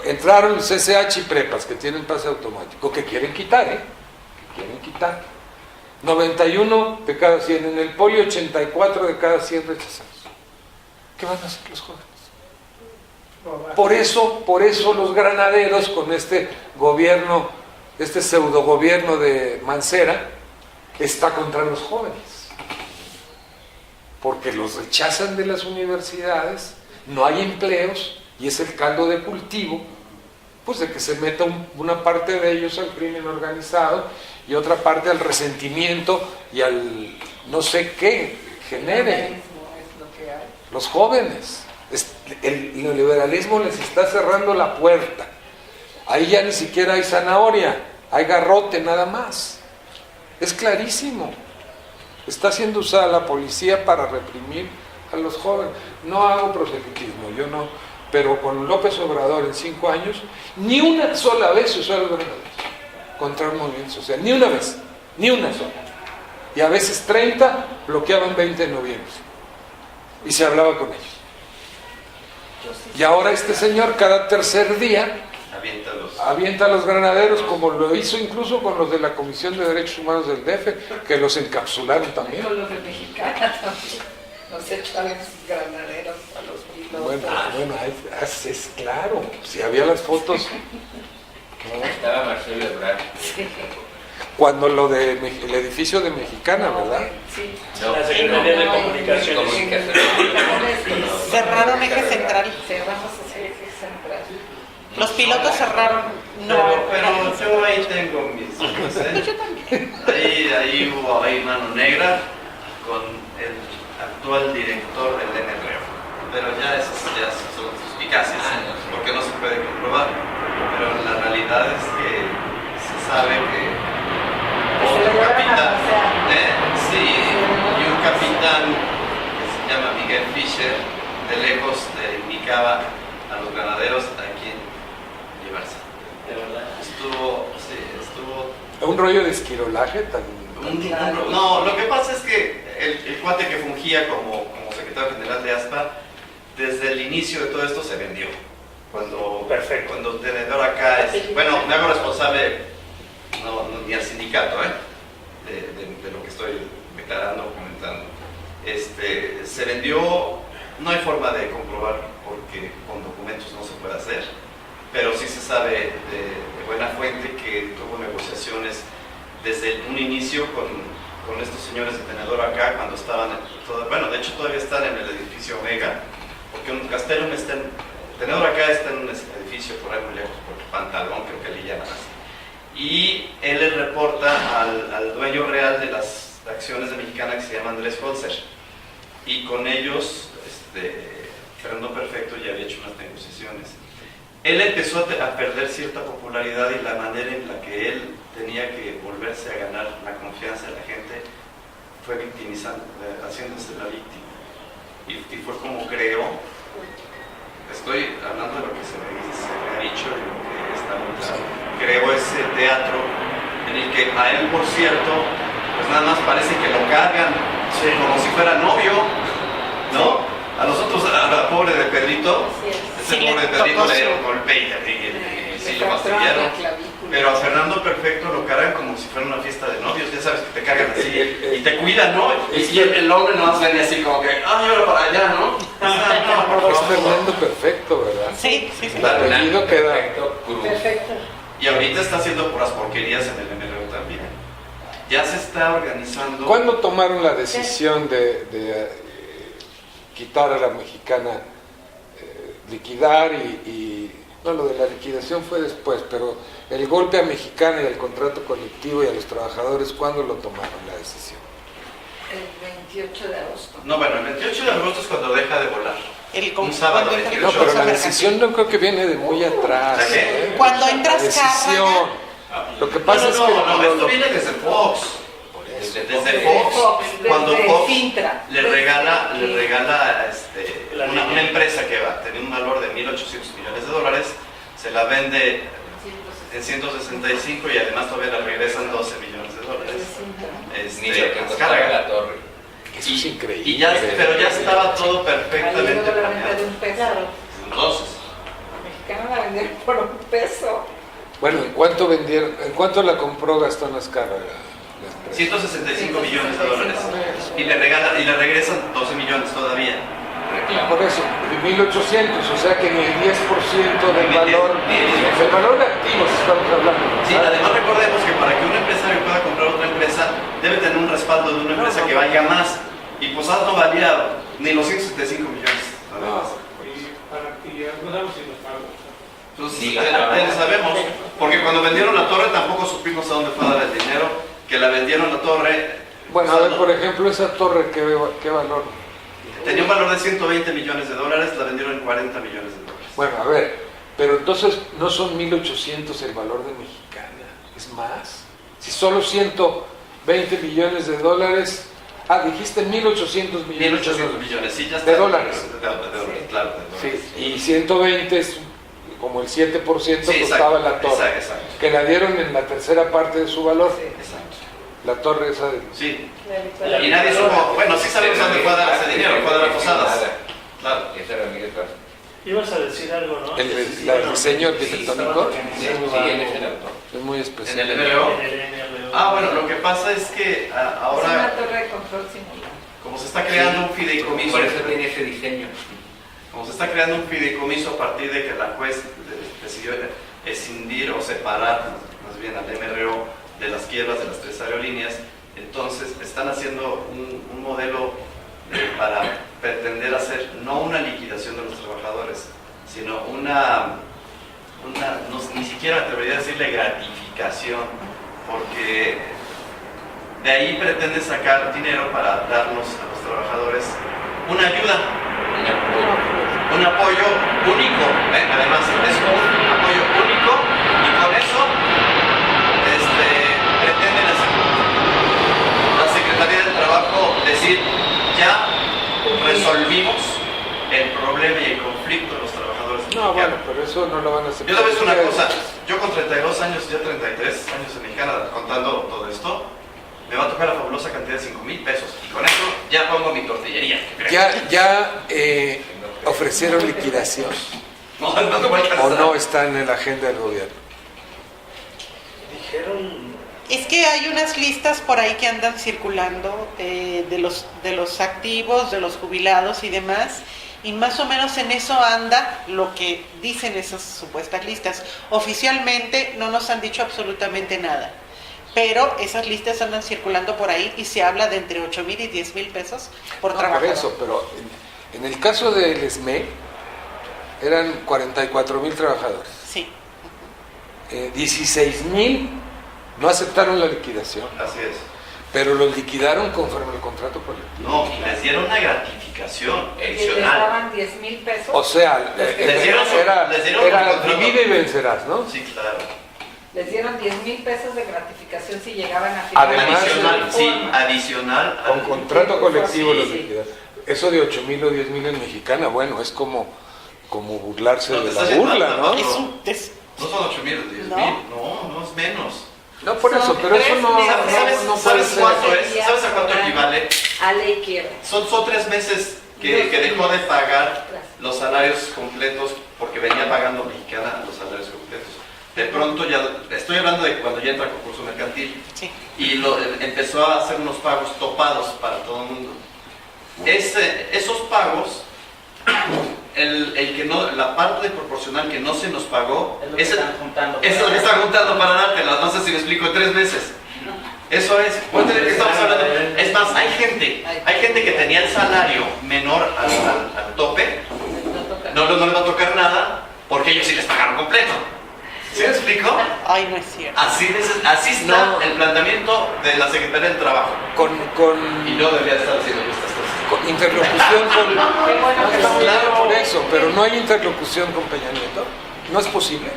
Entraron CCH y prepas que tienen pase automático, que quieren quitar, que quieren quitar. 91 de cada 100 en el poli, 84 de cada 100 rechazados. ¿Qué van a hacer los jóvenes? Por eso los granaderos con este gobierno, este pseudo gobierno de Mancera, está contra los jóvenes. Porque los rechazan de las universidades, no hay empleos y es el caldo de cultivo Pues de que se meta una parte de ellos al crimen organizado y otra parte al resentimiento y al no sé qué genere Es lo que hay. los jóvenes. El neoliberalismo les está cerrando la puerta. Ahí ya ni siquiera hay zanahoria, hay garrote nada más. Es clarísimo. Está siendo usada la policía para reprimir a los jóvenes. No hago proselitismo, yo no, pero con López Obrador en 5 años, ni una sola vez se usó a los granaderios contra un movimiento social, ni una vez, ni una sola. Y a veces 30 bloqueaban 20 de noviembre y se hablaba con ellos. Y ahora este señor cada tercer día avienta a los granaderos, como lo hizo incluso con los de la Comisión de Derechos Humanos del DF, que los encapsularon también. Con los de Mexicana también. Nos echaban sus granaderos a los pilotos. Bueno, es claro, si había las fotos. Estaba Marcelo Ebrard. Sí. Cuando lo del edificio de Mexicana, ¿verdad? Sí. No, La Secretaría de Comunicaciones. Cerraron eje central. Cerramos ese eje central. Los pilotos cerraron. No, Pero yo ahí tengo mis dudas, ¿eh? Ahí hubo mano negra con el actual director del NRF. Pero ya esas ya son suspicacias, porque no se puede comprobar. Pero la realidad es que se sabe que otro capitán, sí, y un capitán que se llama Miguel Fischer, de lejos le indicaba a los ganaderos a quién llevarse. De verdad. Estuvo. Un rollo de esquirolaje tan... No, lo que pasa es que el cuate que fungía como secretario general de ASPA, desde el inicio de todo esto se vendió. Perfecto. Cuando el tenedor acá es... Bueno, me hago responsable, ni al sindicato, de lo que estoy declarando, comentando. Se vendió, no hay forma de comprobar porque con documentos no se puede hacer, pero sí se sabe de buena fuente que tuvo negociaciones desde un inicio con estos señores de tenedor acá cuando estaban, bueno, de hecho todavía están en el edificio Omega, porque un Castellum está en, tenedor acá está en un edificio por ahí muy lejos, porque Pantalón creo que le llaman así. Y él le reporta al dueño real de las acciones de Mexicana, que se llama Andrés Holzer, y con ellos Fernando Perfecto ya había hecho unas negociaciones. Él empezó a perder cierta popularidad y la manera en la que él tenía que volverse a ganar la confianza de la gente fue victimizando, haciéndose la víctima. Y fue como creó, estoy hablando de lo que se me ha dicho y lo que está muy claro, creó ese teatro en el que a él, por cierto, pues nada más parece que lo cargan como si fuera novio, ¿no? A nosotros, a la pobre de Pedrito, ese pobre de Pedrito le dieron golpe y sí lo fastidiaron. Pero a Fernando Perfecto lo cargan como si fuera una fiesta de novios, ya sabes que te cargan así y te cuidan, ¿no? Y el hombre no más viene así como que, ahora para allá, ¿no? Es Fernando Perfecto, ¿verdad? sí. El apellido queda... Perfecto. Y ahorita está haciendo puras porquerías en el MLO también. Ya se está organizando. ¿Cuándo tomaron la decisión de quitar a la Mexicana, liquidar y no, lo de la liquidación fue después, pero el golpe a Mexicana y al contrato colectivo y a los trabajadores, ¿cuándo lo tomaron la decisión? El 28 de agosto. No, bueno, el 28 de agosto es cuando deja de volar. Un sábado, cuando entra 28. No, pero la mercantil. decisión no creo que viene de muy atrás. ¿La qué? Cuando entras decisión. Lo que pasa es que No, esto viene desde Fox. Desde Fox, cuando desde Fox Sintra. le regala una empresa que va a tener un valor de $1.800 millones, se la vende en 165 y además todavía le regresan $12 millones. Ni lo que costaba Azcárraga. la torre. eso es increíble. Pero ya estaba todo perfectamente Ahí llegó la venta planeado. de un peso. Entonces, La Mexicana la vendieron por un peso. Bueno, ¿en cuánto la compró Gastón Azcárraga? 165 millones de dólares. Y le regresan 12 millones todavía. Por eso, 1.800, o sea que ni el 10% del valor, el valor de activos estamos hablando. Sí, además recordemos que para que un empresario pueda comprar otra empresa, debe tener un respaldo de una empresa que valga más. Y Posada no valía ni los 175 millones. No. Y para actividad, no sabemos si los pagos. Entonces, Ni ya la sabemos, porque cuando vendieron la torre tampoco supimos a dónde fue a dar el dinero, que la vendieron la torre. Bueno, a ver, por ejemplo, esa torre, ¿qué valor? Tenía un valor de 120 millones de dólares, la vendieron en 40 millones de dólares. Bueno, a ver, pero entonces no son 1.800 el valor de Mexicana, es más. Si solo 120 millones de dólares, dijiste 1.800 millones 1.800 millones, sí, ya está. de dólares. De dólares, claro, de dólares. Sí, y 120 es como el 7% Sí, costaba exacto, la torre, exacto. que la dieron en la tercera parte de su valor, Exacto. la torre esa de... Sí. Y nadie supo, bueno, sí sabemos dónde fue a dar ese dinero, fue a dar a Posadas. Claro. Esa era Miguel Castro. Ibas a decir algo, ¿no? El diseño arquitectónico Sí, él es el autor. es muy En especial. el MRO. En el NRO. Bueno, lo que pasa es que Es una ahora, torre de control simulado. como se está creando un fideicomiso, Por eso tiene ese diseño. como se está creando un fideicomiso a partir de que la juez decidió escindir o separar más bien al MRO de las quiebras de las 3 aerolíneas, entonces están haciendo un modelo para pretender hacer no una liquidación de los trabajadores, sino ni siquiera me atrevería a decirle gratificación, porque de ahí pretende sacar dinero para darnos a los trabajadores una ayuda, un apoyo único, además es un apoyo único, y con eso pretende la Secretaría del Trabajo decir, ya resolvimos el problema y el conflicto de los trabajadores No, mexicanos. bueno, pero eso no lo van a hacer. Yo te voy a decir una cosa, yo con 32 años, ya 33 años en Mexicana contando todo esto, me va a tocar la fabulosa cantidad de 5,000 pesos, y con eso ya pongo mi tortillería. Ya ofrecieron liquidación No te voy a alcanzar. o no está en la agenda del gobierno. Dijeron. Es que hay unas listas por ahí que andan circulando de los activos, de los jubilados y demás, y más o menos en eso anda lo que dicen esas supuestas listas. Oficialmente no nos han dicho absolutamente nada, pero esas listas andan circulando por ahí y se habla de entre 8,000 y 10,000 pesos por No, trabajador. por eso, pero en el caso del SME eran 44,000 trabajadores. Sí. 16,000 no aceptaron la liquidación, Así es. pero los liquidaron conforme al contrato colectivo. No, y les dieron una gratificación Y les adicional. daban 10,000 pesos. O sea, Les dieron su- era les dieron un contrato. divide y vencerás, ¿no? Sí, claro. Les dieron 10,000 pesos de gratificación si llegaban a firmar. Además, Adicional, sí, Forma. adicional. Con contrato colectivo Sí, los sí. liquidaron. Eso de 8,000 o 10,000 en Mexicana, bueno, es como burlarse No, de te la estás yendo burla, al ¿no? Es un No son 8,000, 10,000. No. No es menos. No, por Son eso, pero eso 3 no, meses. no puede ¿Sabes ser. cuánto es? ¿Sabes a cuánto equivale? A ley quiebra. Son 3 meses que dejó de pagar los salarios completos porque venía pagando Mexicana los salarios completos. De pronto ya, estoy hablando de cuando ya entra el concurso mercantil, Sí. y empezó a hacer unos pagos topados para todo el mundo. Esos pagos, el que no, la parte proporcional que no se nos pagó, Es lo que están juntando. es lo que están juntando para dártela. No sé si me explico, en 3 meses. Eso es. Ponte de qué estamos hablando. Es más, hay gente que tenía el salario menor al tope, no les va a tocar nada porque ellos sí les pagaron completo. ¿Sí me explico? Ay, no es cierto. Así está No. el planteamiento de la Secretaría del Trabajo. Y no debería estar haciendo yo estas cosas. con interlocución con... Qué bueno que Está sí. claro por eso, pero no hay interlocución con Peña Nieto. No es posible.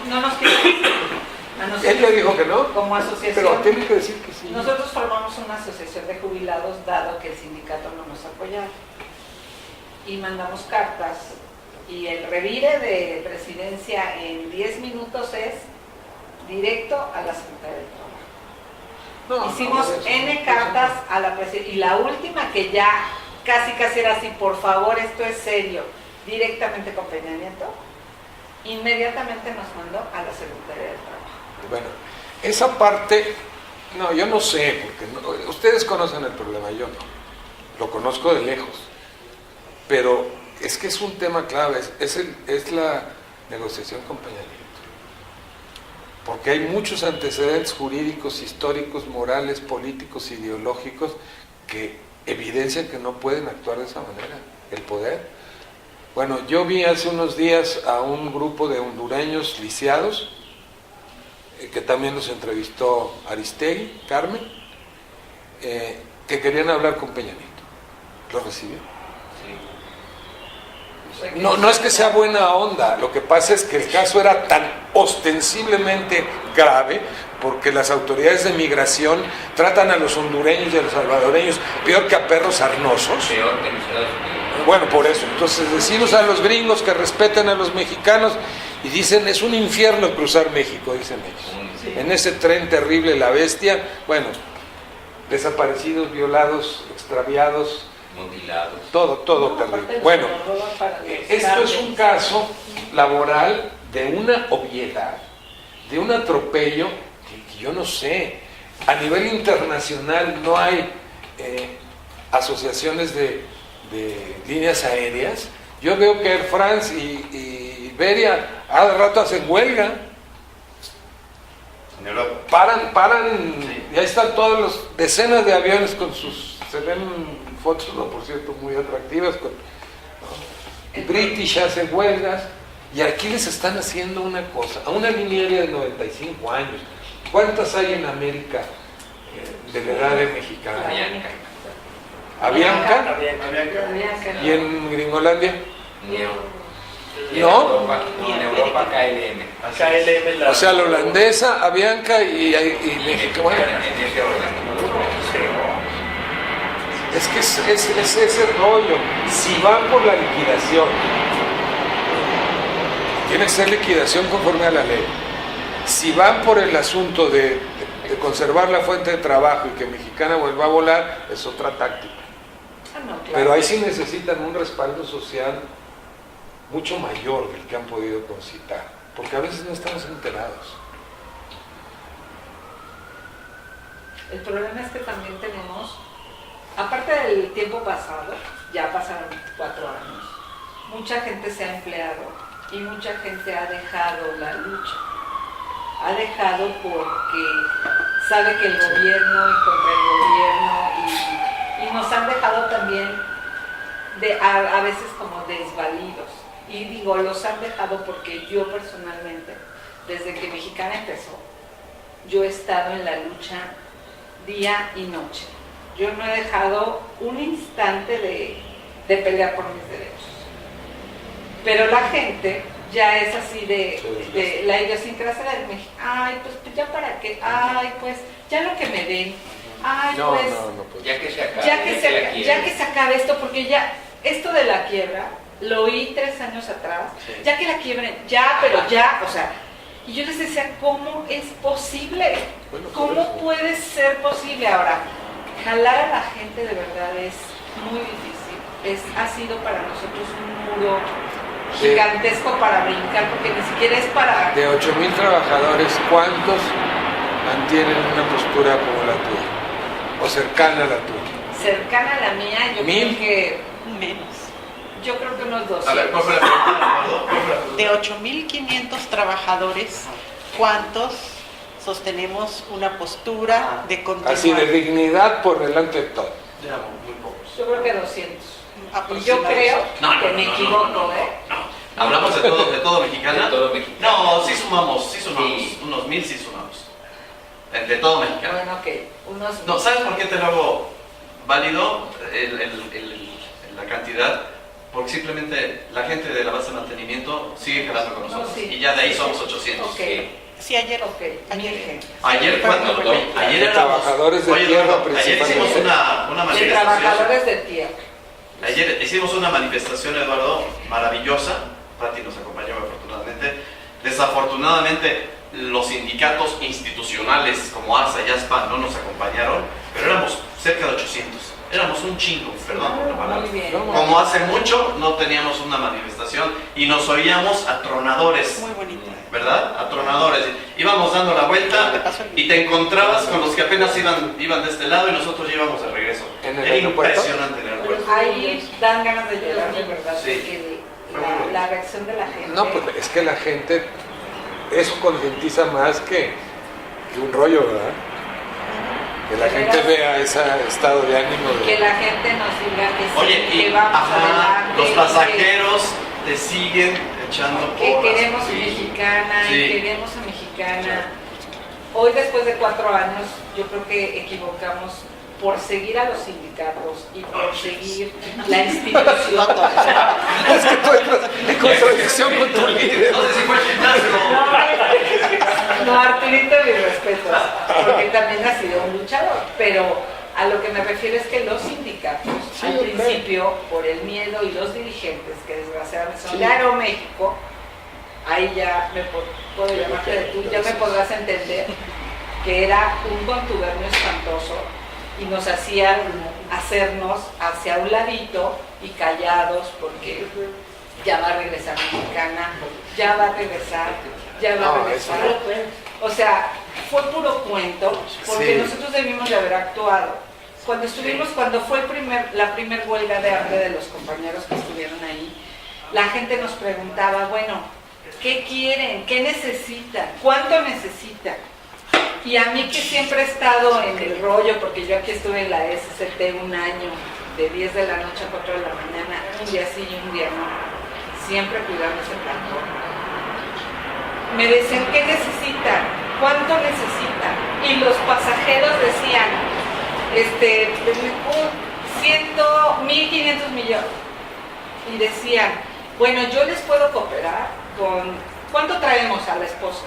No nos piden. A nosotros, Él le dijo que no, como asociación. pero tiene que decir que sí. Nosotros formamos una asociación de jubilados dado que el sindicato no nos apoyaba. Y mandamos cartas. Y el revire de presidencia en 10 minutos es directo a la Secretaría del Trabajo. No, Hicimos no, eso N no, cartas a la presidencia. Y la última que ya casi era así, por favor, esto es serio, directamente con Peña Nieto, inmediatamente nos mandó a la Secretaría del Trabajo. Bueno, esa parte, no, yo no sé, porque ustedes conocen el problema, yo no. Lo conozco de lejos. Pero es que es un tema clave, es la negociación con Peña Nieto. Porque hay muchos antecedentes jurídicos, históricos, morales, políticos, ideológicos que evidencian que no pueden actuar de esa manera. El poder, Bueno, yo vi hace unos días a un grupo de hondureños lisiados, que también nos entrevistó Aristegui, Carmen, que querían hablar con Peña Nieto. ¿Lo recibió? No es que sea buena onda, lo que pasa es que el caso era tan ostensiblemente grave porque las autoridades de migración tratan a los hondureños y a los salvadoreños peor que a perros sarnosos. Peor que en Estados Unidos. Bueno, por eso. Entonces decimos a los gringos que respeten a los mexicanos y dicen es un infierno cruzar México, dicen ellos. Sí. En ese tren terrible La Bestia, bueno, desaparecidos, violados, extraviados, Mutilados. todo No, aparte terrible. los Bueno, roban para los esto es cárteles. un caso laboral de una obviedad, de un atropello que yo no sé. A nivel internacional no hay asociaciones de líneas aéreas. Yo veo que Air France y Iberia a rato hacen huelga. En Europa. Paran, Sí. y ahí están todos los decenas de aviones con sus, se ven fotos, no, por cierto, muy atractivas, con, ¿no? British hace huelgas, y aquí les están haciendo una cosa, a una línea aérea de 95 años. ¿Cuántas hay en América de la edad de mexicana? Avianca. ¿Avianca? Avianca. ¿Y en Gringolandia? Y ¿No? en Europa KLM. KLM la... O sea, la holandesa, Avianca y México. Bueno, En ese orden. es que es ese rollo. Si van por la liquidación, tiene que ser liquidación conforme a la ley. Si van por el asunto de conservar la fuente de trabajo y que Mexicana vuelva a volar, es otra táctica. Ah, no, claro. Pero ahí sí necesitan un respaldo social mucho mayor del que han podido concitar, porque a veces no estamos enterados. El problema es que también tenemos, aparte del tiempo pasado, ya pasaron 4 años, mucha gente se ha empleado y mucha gente ha dejado la lucha. Ha dejado porque sabe que el gobierno y contra el gobierno y nos han dejado también a veces como desvalidos. Y digo, los han dejado porque yo personalmente, desde que Mexicana empezó, yo he estado en la lucha día y noche. Yo no he dejado un instante de pelear por mis derechos. Pero la gente ya es así de la idiosincrasia de México. Ay, pues ya para qué. Ay, pues ya lo que me den. Ay, No, pues pues. Ya que se acabe. ya que se acabe esto, porque ya esto de la quiebra lo oí 3 años atrás. Sí. Ya que la quiebren, ya, pero ya, o sea. Y yo les decía, ¿cómo es posible? Bueno, por ¿Cómo eso. puede ser posible? Ahora, jalar a la gente de verdad es muy difícil. Ha sido para nosotros un muro gigantesco para brincar, porque ni siquiera es para... De 8,000 trabajadores, ¿cuántos mantienen una postura como la tuya? O cercana a la tuya. Cercana a la mía, yo 1,000. creo que... Menos. Yo creo que unos 200. A ver, ¿cuál fue la pregunta, Eduardo? ¿Cuál fue la pregunta? De 8.500 trabajadores, ¿cuántos sostenemos una postura de continuar? Así de dignidad por delante de todo. Ya, muy pocos. Yo creo que 200. Y yo Aproximadamente. creo No, que me equivoco, no. ¿eh? ¿Hablamos de todo mexicana? De todo mexicano. No, sí sumamos. Sí. Unos 1,000 sí sumamos. De todo mexicano. Bueno, ok. Unos... No, ¿sabes por qué te lo hago válido la cantidad? Porque simplemente la gente de la base de mantenimiento sigue jalando con nosotros. No, sí. Y ya de ahí somos 800. Ok. Sí, ayer. Ok, Ayer. gente. Ayer cuando No, ayer de éramos trabajadores de tierra Eduardo, ayer hicimos principalmente. una De manifestación. trabajadores de tierra. Ayer hicimos una manifestación, Eduardo, maravillosa. Pati nos acompañó afortunadamente. Desafortunadamente, los sindicatos institucionales como ASA y ASPA no nos acompañaron, pero éramos cerca de 800. Éramos un chingo, perdón por la palabra. Muy bien. Como hace mucho no teníamos una manifestación y nos oíamos atronadores, Muy bonita. ¿verdad? Atronadores. Íbamos dando la vuelta y te encontrabas con los que apenas iban de este lado y nosotros ya íbamos de regreso. ¿En el Era aeropuerto? impresionante en el aeropuerto. Ahí dan ganas de llorar, de verdad, Sí. porque la reacción de la gente... No, pues es que la gente, eso concientiza más que un rollo, ¿verdad? Que la gente vea ese estado de ánimo. Que la gente nos diga que sí, Oye, que y vamos ajá, adelante. los que- pasajeros te siguen echando Que porras. queremos a Sí. Mexicana, Sí. y queremos a Mexicana. Hoy, después de 4 años, yo creo que equivocamos por seguir a los sindicatos y por seguir la institución. Es que tú entras en contradicción con tu líder. No sé si fue el gimnasio. No, Arturito, mis respetos, porque también ha sido un luchador, pero a lo que me refiero es que los sindicatos, Sí, al ok. principio, por el miedo y los dirigentes, que desgraciadamente son Sí. de Aeroméxico, ahí ya puedo llamarte de tú, ya me podrás entender que era un contubernio espantoso y nos hacían hacernos hacia un ladito y callados porque ya va a regresar Mexicana, ya va a regresar, ya va a No, regresar. eso O sea, fue puro cuento porque Sí. nosotros debimos de haber actuado. Cuando fue la primer huelga de hambre de los compañeros que estuvieron ahí, la gente nos preguntaba, bueno, ¿qué quieren? ¿Qué necesitan? ¿Cuánto necesitan? Y a mí que siempre he estado en el rollo, porque yo aquí estuve en la SCT un año, de 10 de la noche a 4 de la mañana, un día sí y un día no, siempre cuidando ese plantón. Me decían, ¿qué necesitan? ¿Cuánto necesitan? Y los pasajeros decían, 1.500 millones. Y decían, bueno, yo les puedo cooperar con... ¿Cuánto traemos a la esposa?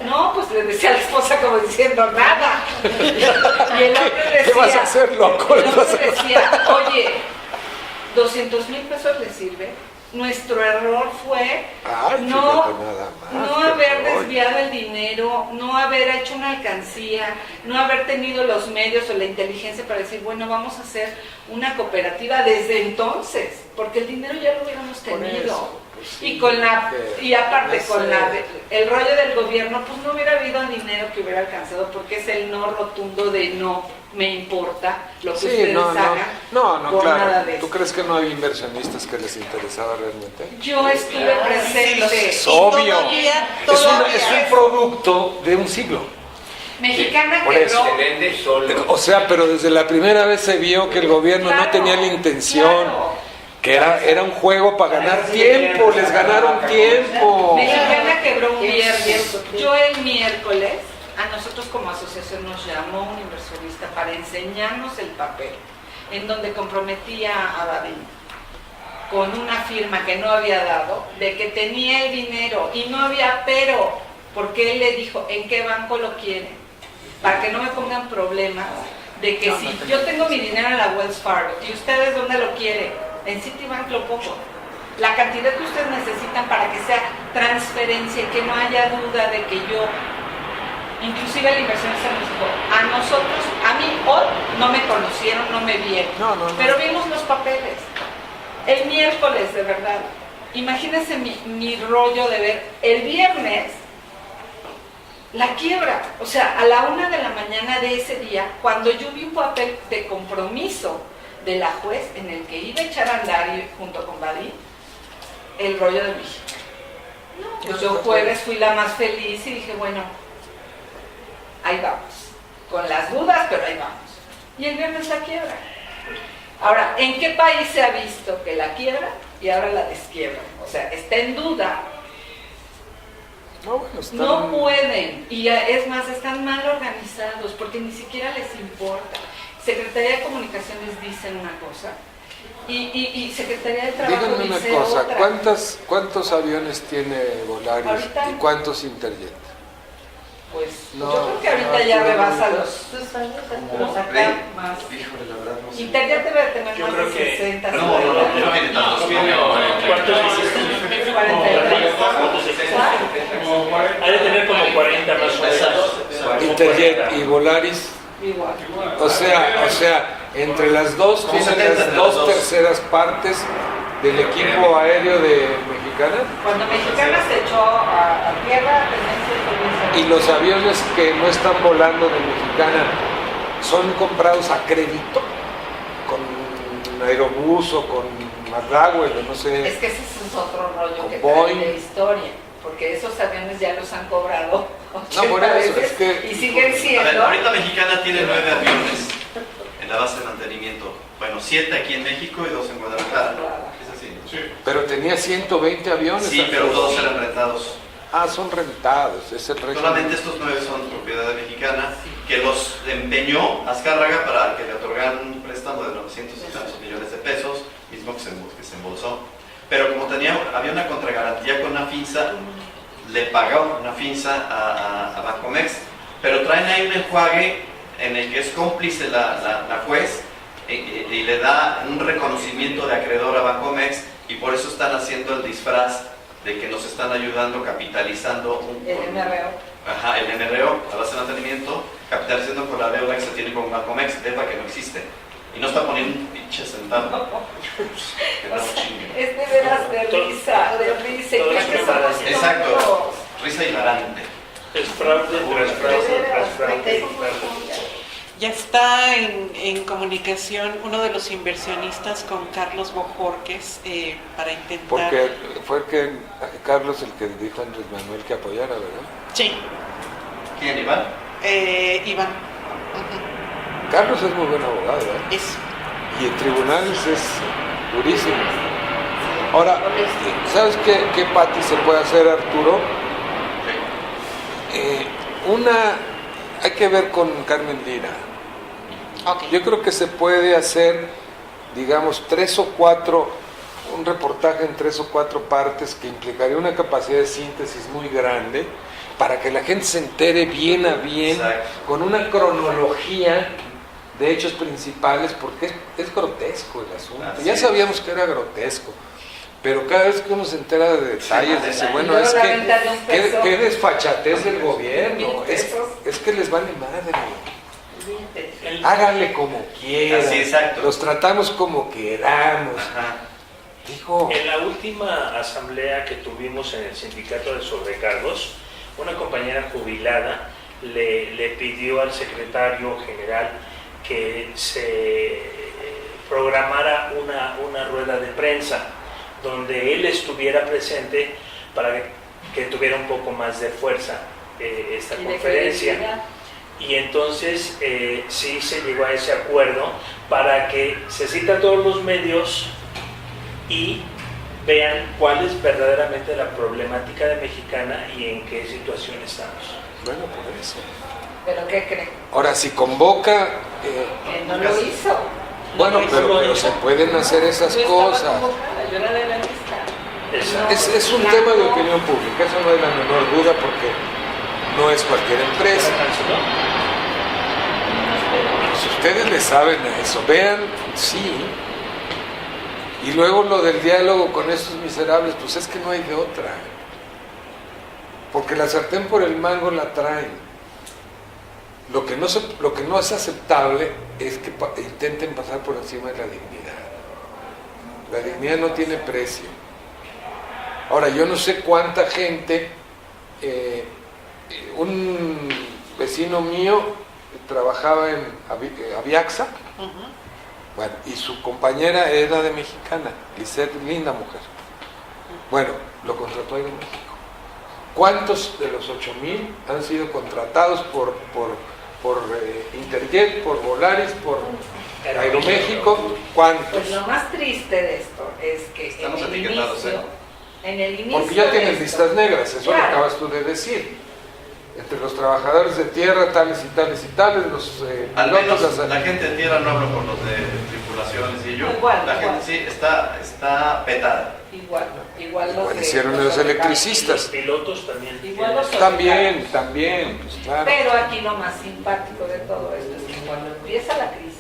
No, pues le decía a la esposa como diciendo, nada. Y el hombre decía... ¿Qué vas a hacer, loco? El hombre decía, oye, 200,000 pesos le sirve. Nuestro error fue Ay, no fíjate nada más, qué haber rollo. desviado el dinero, no haber hecho una alcancía, no haber tenido los medios o la inteligencia para decir, bueno, vamos a hacer una cooperativa desde entonces, porque el dinero ya lo hubiéramos Por tenido. eso, pues sí, Y con y aparte no con sé. el rollo del gobierno, pues no hubiera habido dinero que hubiera alcanzado, porque es el no rotundo de no me importa lo que Sí, ustedes hagan. no, por nada claro. de ¿Tú eso. crees que no hay inversionistas que les interesaba realmente? Yo estuve presente. Es obvio. Todavía Es un producto de un siglo. Mexicana Por eso. quebró. Se vende solo. O sea, pero desde la primera vez se vio que el gobierno no Claro, tenía la intención, claro. que era un juego para ganar tiempo, les ganaron tiempo. Mexicana quebró un viernes. Yo el miércoles, a nosotros como asociación nos llamó un inversionista para enseñarnos el papel, en donde comprometía a Badín con una firma que no había dado, de que tenía el dinero y no había pero, porque él le dijo, ¿en qué banco lo quieren? Para que no me pongan problemas de que si yo tengo mi dinero en la Wells Fargo y ustedes ¿dónde lo quieren? En Citibank lo pongo. La cantidad que ustedes necesitan para que sea transferencia y que no haya duda de que yo, inclusive la inversionista nos dijo, a nosotros, a mí hoy no me conocieron, no me vieron, No. pero vimos los papeles. El miércoles, de verdad, imagínense mi rollo de ver el viernes la quiebra, o sea, a la 1 de la mañana de ese día, cuando yo vi un papel de compromiso de la juez en el que iba a echar a andar junto con Badí el rollo de México. Pues yo jueves fui la más feliz y dije, bueno, ahí vamos, con las dudas, pero ahí vamos. Y el viernes la quiebra. Ahora, ¿en qué país se ha visto que la quiebra y ahora la desquiebra? O sea, está en duda. No, bueno, están- No pueden, y es más, están mal organizados porque ni siquiera les importa. Secretaría de Comunicaciones dice una cosa y Secretaría de Trabajo Díganme una dice cosa, otra. ¿cuántos aviones tiene Volaris Ahorita- y cuántos Interjet? Pues No, yo creo que ahorita no, ya no, rebasa no. los acá más. Híjole, la verdad no sé. Internet debe de tener Yo más creo de que- 60. No, no tiene tantos. ¿Cuántos hiciste? 43. ¿Cuántos hiciste? Hay de tener como 40 más o menos. Interjet y Volaris. Igual. O sea, entre las dos Como tienen 70 las entre las dos dos. terceras partes del equipo aéreo de Mexicana Cuando Mexicana se echó a tierra, tenían 115. y los aviones que no están volando de Mexicana son comprados a crédito con Aerobús o con McDowell, o no Es sé. que ese es otro rollo Con que Boeing. trae de historia, porque esos aviones ya los han cobrado 80 No, por eso, veces es que- y siguen A ver, siendo. ahorita Mexicana tiene 9 aviones en la base de mantenimiento. Bueno, 7 aquí en México y 2 en Guadalajara. Es así. Pero tenía 120 aviones. Sí, pero todos eran rentados. Ah, son rentados, es el régimen. Solamente estos 9 son propiedad mexicana, que los empeñó Azcárraga para que le otorgaran un préstamo de 900 y tantos millones de pesos, mismo que se embolsó. Pero como había una contragarantía con Nafinsa, le pagó Nafinsa a Bancomext, pero traen ahí un enjuague en el que es cómplice la juez y le da un reconocimiento de acreedor a Bancomext, y por eso están haciendo el disfraz de que nos están ayudando capitalizando El MRO. Ajá, el MRO, la base de mantenimiento, capitalizando con la deuda que se tiene con Bancomext, deuda que no existe. Y no está poniendo un pinche centavo. Que no chingue. Es de veras de risa, de risa. Todo ¿Qué es que privado. somos Exacto, tontos? risa hilarante. Es fraude tras fraude tras fraude. tras fraude. Ya está en comunicación uno de los inversionistas con Carlos Bojorquez para intentar... Porque fue Carlos el que dijo a Andrés Manuel que apoyara, ¿verdad? Sí, ¿Quién, Iván? Iván. Carlos es muy buen abogado, ¿verdad? Es. Y en tribunales es durísimo. Ahora, ¿sabes qué Pati se puede hacer, Arturo? Hay que ver con Carmen Lira. Okay. Yo creo que se puede hacer, digamos, 3 o 4, un reportaje en 3 o 4 partes que implicaría una capacidad de síntesis muy grande para que la gente se entere bien a bien, Exacto. con una cronología de hechos principales, porque es grotesco el asunto. Así Ya es. sabíamos que era grotesco, pero cada vez que uno se entera de detalles, Sí, dice, y bueno, luego es la que venta de un peso. qué desfachatez del gobierno, 1,000 pesos. es que les vale madre. El- Háganle como quieran, Así, exacto. los tratamos como queramos. Ajá. Dijo, En la última asamblea que tuvimos en el sindicato de sobrecargos, una compañera jubilada le pidió al secretario general que se programara una rueda de prensa donde él estuviera presente para que tuviera un poco más de fuerza esta Y de conferencia. credibilidad. Y entonces sí se llegó a ese acuerdo para que se cita a todos los medios y vean cuál es verdaderamente la problemática de Mexicana y en qué situación estamos. bueno, por eso. ¿Pero qué creen? Ahora, si convoca, Que no lo hizo. bueno, No, pero no, se pueden hacer esas Yo estaba cosas. convocada, yo era de la lista. Es un tema de opinión pública, eso no hay la menor duda, porque no es cualquier empresa. Si ustedes le saben a eso, vean, sí. Y luego lo del diálogo con estos miserables, pues es que no hay de otra. Porque la sartén por el mango la traen. Lo que no es aceptable es que intenten pasar por encima de la dignidad. La dignidad no tiene precio. Ahora, yo no sé cuánta gente, un vecino mío trabajaba en Aviaxa, bueno, y su compañera era de Mexicana, Lisette, linda mujer. Bueno, lo contrató ahí de México. ¿Cuántos de los 8,000 han sido contratados por Interjet, por Volaris, por Aeroméxico? ¿Cuántos? Pues lo más triste de esto es que Estamos en el etiquetados, inicio, en el inicio Porque ya de tienen esto- listas negras, eso lo Claro. acabas tú de decir. Entre los trabajadores de tierra, tales y tales y tales, los Al menos pilotos, la gente de tierra, no hablo por los de tripulaciones y yo, Igual, la igual. gente sí está petada. Igual los Igual de- hicieron los los sobrecargos. electricistas. Los pilotos también. Igual los También, pues claro. Pero aquí lo más simpático de todo esto es que cuando empieza la crisis,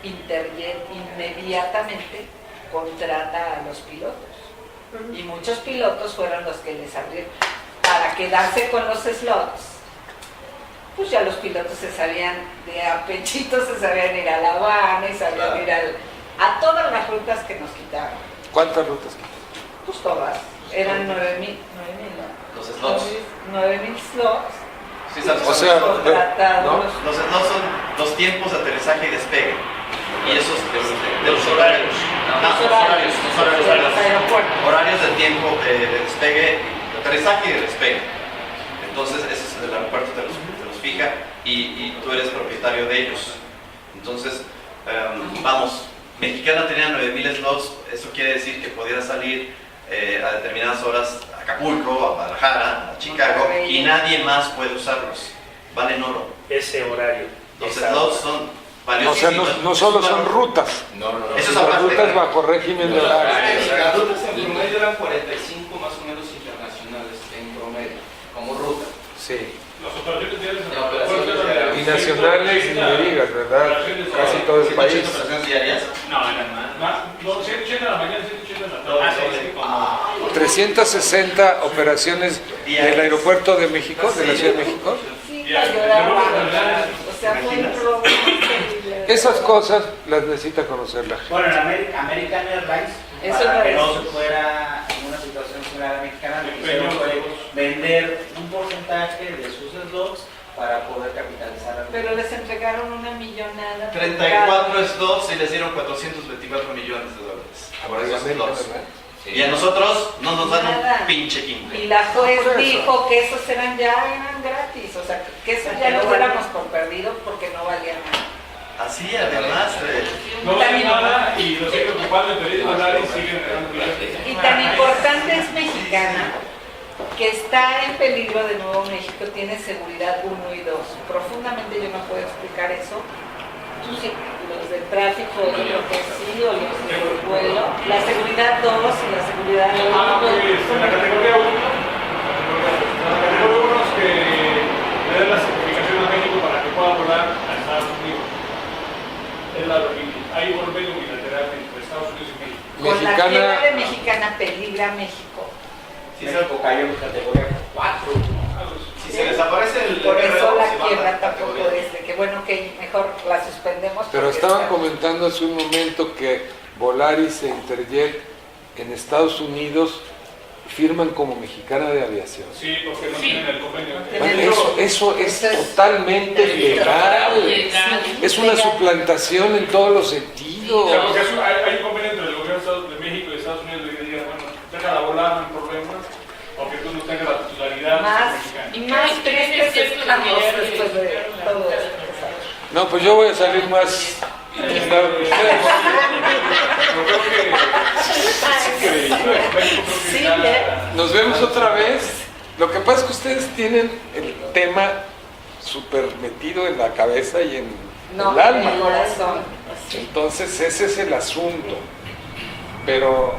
Interjet inmediatamente contrata a los pilotos. Y muchos pilotos fueron los que les abrieron para quedarse con los slots. Pues ya los pilotos se sabían de a pechito, se sabían ir a La Habana y sabían Claro. ir a todas las rutas que nos quitaron. ¿Cuántas rutas? Pues todas. Eran 9,000, Los slots. 9,000 slots. Sí, sabes, O sea, Contratados. ¿no? los slots son los tiempos de aterrizaje y despegue. Y esos de Los horarios. Los aeropuertos. Horarios de tiempo de despegue, de aterrizaje y de despegue. Entonces, eso es el aeropuerto te los fija y tú eres propietario de ellos. Entonces, vamos, Mexicana tenía 9,000 slots, eso quiere decir que podía salir a determinadas horas a Acapulco, a Guadalajara, a Chicago, y nadie más puede usarlos. Valen oro. Ese horario. Los Esa slots hora. son O sea, valiosísimos. no solo son rutas, No. Eso es son aparte. rutas bajo régimen de horario. Las rutas en promedio eran 45 más o menos internacionales en promedio, como ruta. Sí. Las operaciones diarias en De el operaciones aeropuerto diarias. eran Y nacionales, ni me digas, ¿verdad? Casi todo el país. 180 operaciones diarias. No, eran más. No, 180 de la mañana, 180 de la tarde. Como 360 operaciones del aeropuerto de México, de la Ciudad de México. Sí, Ya, para llorar. ya, O sea, fue un robo terrible. Esas cosas las necesita conocer la gente. Bueno, en American Airlines, Eso para no que es. no se fuera en una situación similar a la mexicana, lo que hicieron fue vender un porcentaje de sus slots para poder capitalizar. Pero les entregaron una millonada. 34 slots y les dieron 424 millones de dólares. Por esos slots. Y a nosotros no nos dan Nada. un pinche quinto. Y la juez dijo que esos eran gratis, o sea, que eso ya lo hubiéramos por perdido porque no valían nada. Así, además, No vale nada y lo siguen ocupando en turismo y siguen ganando Y tan importante es Mexicana que está en peligro de Nuevo México, tiene seguridad 1 y 2. Profundamente yo no puedo explicar eso. Tú sí, los del tráfico, yo creo que sí, o los del vuelo. La seguridad 2 y la seguridad 1. En la categoría 1, es que le den la certificación a México para que pueda volar a Estados Unidos. Hay un convenio bilateral entre Estados Unidos y México. Con la Mexicana, quiebra de Mexicana peligra México. México cayó en categoría 4. si se desaparece el Por eso MRO, la se va a quiebra la tampoco categoría. es de que bueno, que mejor la suspendemos. pero porque estaban está- comentando hace un momento que Volaris e Interjet en Estados Unidos firman como Mexicana de Aviación. Sí, porque no tienen el convenio. Tienen- Eso es totalmente legal. Es una suplantación en todos los O sea, sentidos. porque hay un convenio entre el gobierno de México y Estados Unidos que diga, bueno, déjala volar, no hay problema, aunque tú no tengas la titularidad Más, mexicana. y más tristes estamos después de todo esto. No, pues yo voy a salir más indignado que ustedes. Yo creo que Sí, ¿eh? Nos vemos otra vez. Lo que pasa es que ustedes tienen el tema súper metido en la cabeza y en No, el alma. en el corazón. Entonces ese es el asunto. Pero,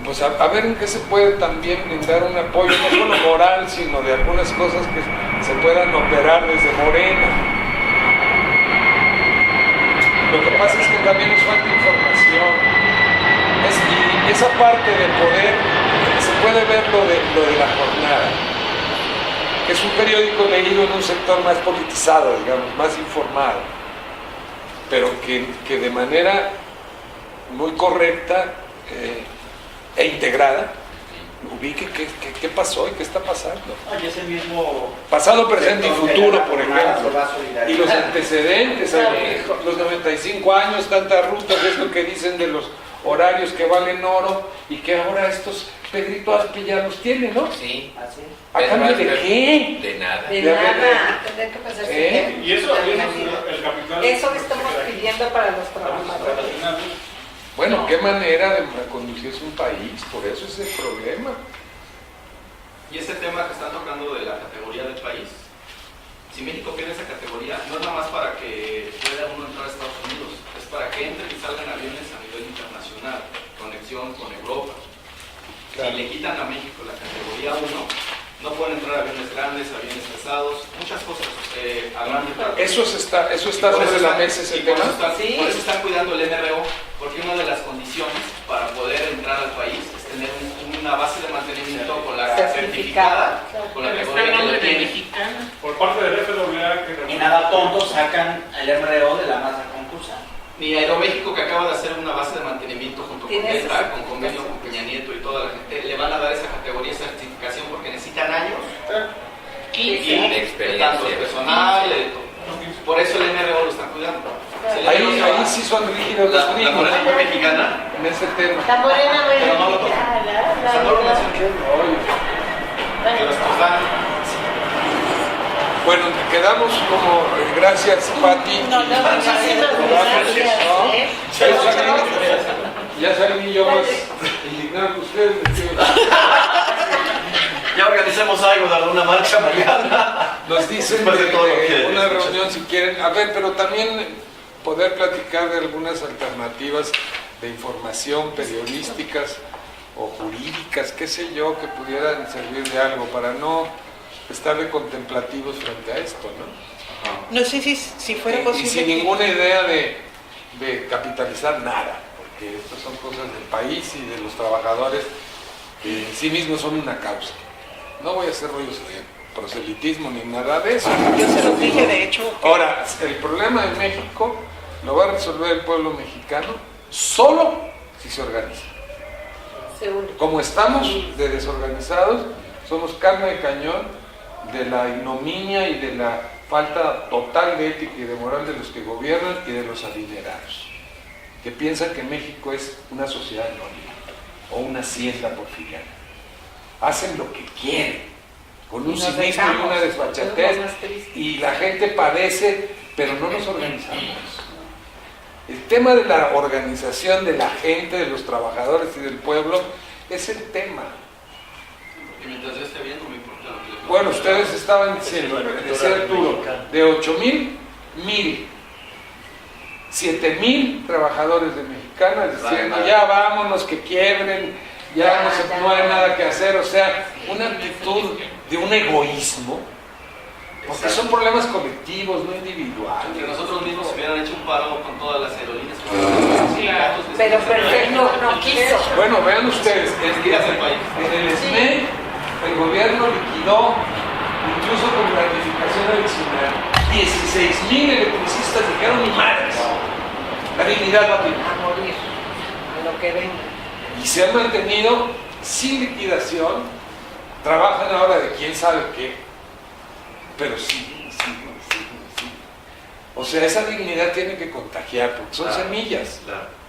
pues a ver en qué se puede también brindar un apoyo, no solo moral, sino de algunas cosas que se puedan operar desde Morena. Lo que pasa es que también nos falta información. Y esa parte de poder, se puede ver lo de la jornada, que es un periódico leído en un sector más politizado, digamos, más informado, pero que de manera muy correcta e integrada ubique qué pasó y qué está pasando. Y ese mismo Pasado, presente y futuro, por ejemplo. se va a solidarizar. Y los antecedentes, los 95 años, tantas rutas, esto que dicen de los horarios que valen oro y que ahora estos Pedrito Aspe ya los tiene, ¿no? Sí. Así es. ¿A cambio de qué? De nada. De Ya nada, tendrá que pasar su tiempo. Y eso es el capital. Eso que estamos pidiendo para los Para los trabajadores. internacionales. Bueno, qué manera de conducirse un país, por eso es el problema. Y ese tema que están tocando de la categoría del país, si México pierde esa categoría, no es nada más para que pueda uno entrar a Estados Unidos, es para que entren y salgan aviones a nivel internacional, conexión con Europa. Claro. Si le quitan a México la categoría 1, no pueden entrar aviones grandes, aviones pesados, muchas cosas a grandes rasgos. Eso está Y por sobre eso la están- mesa ese y por tema. eso están- Sí. Por eso están cuidando el MRO, porque una de las condiciones para poder entrar al país es tener una base de mantenimiento con la certificada, con la categoría que lo tiene. Por parte del FAA que Y nada tonto sacan el MRO de la masa concursal. Ni Aeroméxico, que acaba de hacer una base de mantenimiento junto con Tiene ETA, esa con convenio con Peña Nieto y toda la gente, le van a dar esa categoría, esa certificación, porque necesitan años Y de tanto experiencia. de personal, de todo. Por eso el MRO lo están cuidando. Si el Ahí MRO sí son rígidos los La gringos moneda fue mexicana, en ese tema. La morena, Pero no lo tocan. O sea, no lo mencionan. Oye, Que los tocan. Bueno, quedamos como, gracias Pati. No, muchísimas gracias. Ya salí yo más indignado que ustedes. Ya organicemos algo de alguna marcha mañana. Nos dicen Después de todo lo que una reunión si quieren. A ver, pero también poder platicar de algunas alternativas de información periodísticas o jurídicas, qué sé yo, que pudieran servir de algo para no estar de contemplativos frente a esto, ¿no? No sé si fuera Y posible. sin ninguna idea de capitalizar nada, porque estas son cosas del país y de los trabajadores que en sí mismos son una causa. No voy a hacer rollos de proselitismo ni nada de eso. Yo se los dije, de hecho. Ahora, el problema de México lo va a resolver el pueblo mexicano solo si se organiza. Seguro. Como estamos de desorganizados, somos carne de cañón de la ignominia y de la falta total de ética y de moral de los que gobiernan y de los adinerados, que piensan que México es una sociedad anónima o una hacienda porfiriana. Hacen lo que quieren, con un cinismo y una desfachatez, y la gente padece, pero no nos organizamos. El tema de la organización de la gente, de los trabajadores y del pueblo, es el tema. Y mientras yo esté bien, no me importa lo que le Bueno, ustedes estaban diciendo, decía Arturo, de 8,000, 1,000, 7,000 trabajadores de Mexicana diciendo, ya vámonos, que quiebren, ya no hay nada que hacer, o sea, una actitud de un egoísmo, porque son problemas colectivos, no individuales. Que nosotros mismos hubieran hecho un paro con todas las aerolíneas. Con sindicatos de Pero perfecto, no quiso. Bueno, vean ustedes, Mentiras del país. en el SME el gobierno liquidó, incluso con gratificación adicional, 16,000 electricistas dijeron, ni madres, la dignidad va a vivir. A morir, a lo que venga. Y se han mantenido sin liquidación, trabajan ahora de quién sabe qué, pero sí. O sea, esa dignidad tiene que contagiar, porque son semillas. Claro.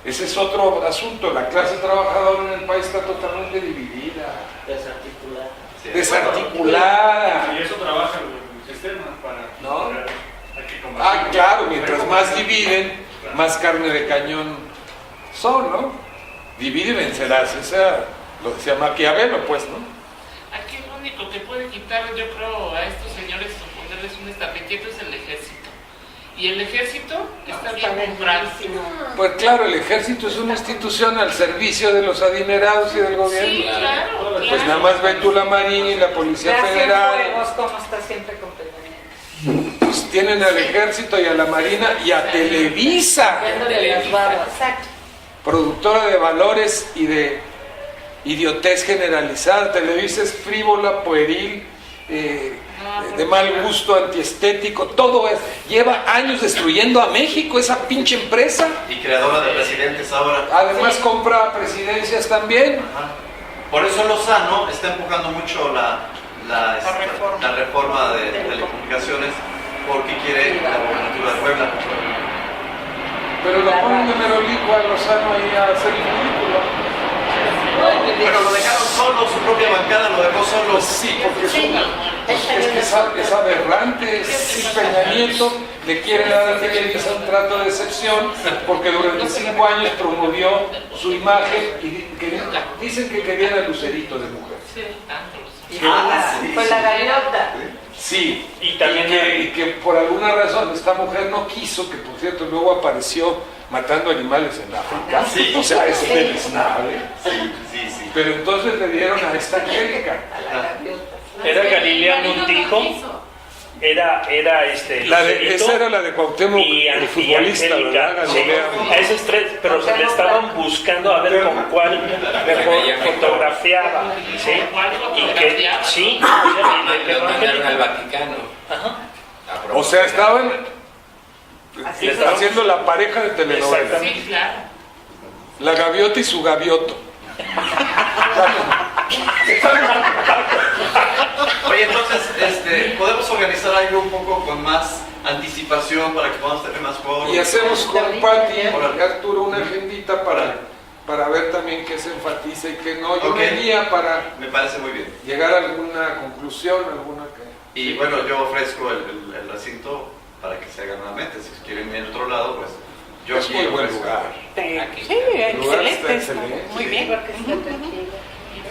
Ese es otro asunto, la clase trabajadora en el país está totalmente dividida, Desarticulada. Sí. desarticulada. Y eso trabaja el sistema para... ¿No? Hay que combatir. Claro, mientras más dividen, más carne de cañón son, ¿no? Divide y vencerás, esa lo decía Maquiavelo, pues, ¿no? Aquí lo único que puede quitar, yo creo, a estos señores o ponerles un estate-quieto es el ejército. Y el ejército está bien comprado. Pues claro, el ejército es una institución al servicio de los adinerados y del gobierno. Sí, claro. Pues nada más ve tú la Marina y la Policía Federal. Gracias, ¿cómo está siempre con Peña Nieto? Pues tienen al ejército y a la Marina y a Televisa, Viéndole las barbas. Exacto. productora de valores y de idiotez generalizada. Televisa es frívola, pueril, de mal gusto, antiestético, todo es. Lleva años destruyendo a México esa pinche empresa. Y creadora de presidentes ahora. Además compra presidencias también. Ajá. Por eso Lozano está empujando mucho la reforma de telecomunicaciones, porque quiere la gobernatura de Puebla. Pero lo ponen de merolico a Lozano ahí a hacer el ridículo. Pero lo dejaron solo, su propia bancada lo dejó solo. Sí, porque es aberrante. Si Peña Nieto le quiere dar a Televisa un trato de excepción, porque durante 5 años promovió su imagen y dicen que querían el lucerito de mujer. Fue la gaviota. Sí, Y también y que por alguna razón esta mujer no quiso, que por cierto luego apareció matando animales en África. Sí. O sea, es deleznable. Sí. Pero entonces le dieron a esta Angélica. A la gaviota. era Galilea Montijo, era Esa era la de Cuauhtémoc, el futbolista, ¿verdad? Galilea. A esos tres, pero se le estaban buscando a ver con cuál mejor fotografiaba, ¿sí? Y que sí, Lo mandaron al Vaticano. Ajá. O sea, estaban haciendo la pareja de telenovela. Sí, claro. La gaviota y su gavioto. Oye, entonces, podemos organizar algo un poco con más anticipación para que podamos tener más foros. Y hacemos con Pati y Arturo una agendita para ver también qué se enfatiza y qué no. Yo Ok. me guía para Me parece muy bien. llegar a alguna conclusión, alguna que... Y bueno, yo ofrezco el recinto para que se haga nuevamente. Si quieren ir a otro lado, pues yo Es aquí muy buen ofrezco. lugar. Sí, El lugar está excelente. excelente. Muy bien.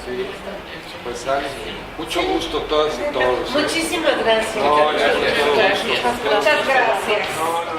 Sí. Pues Ale, mucho gusto todas y todos. Muchísimas gracias. No, ya, Muchas gracias. No, no,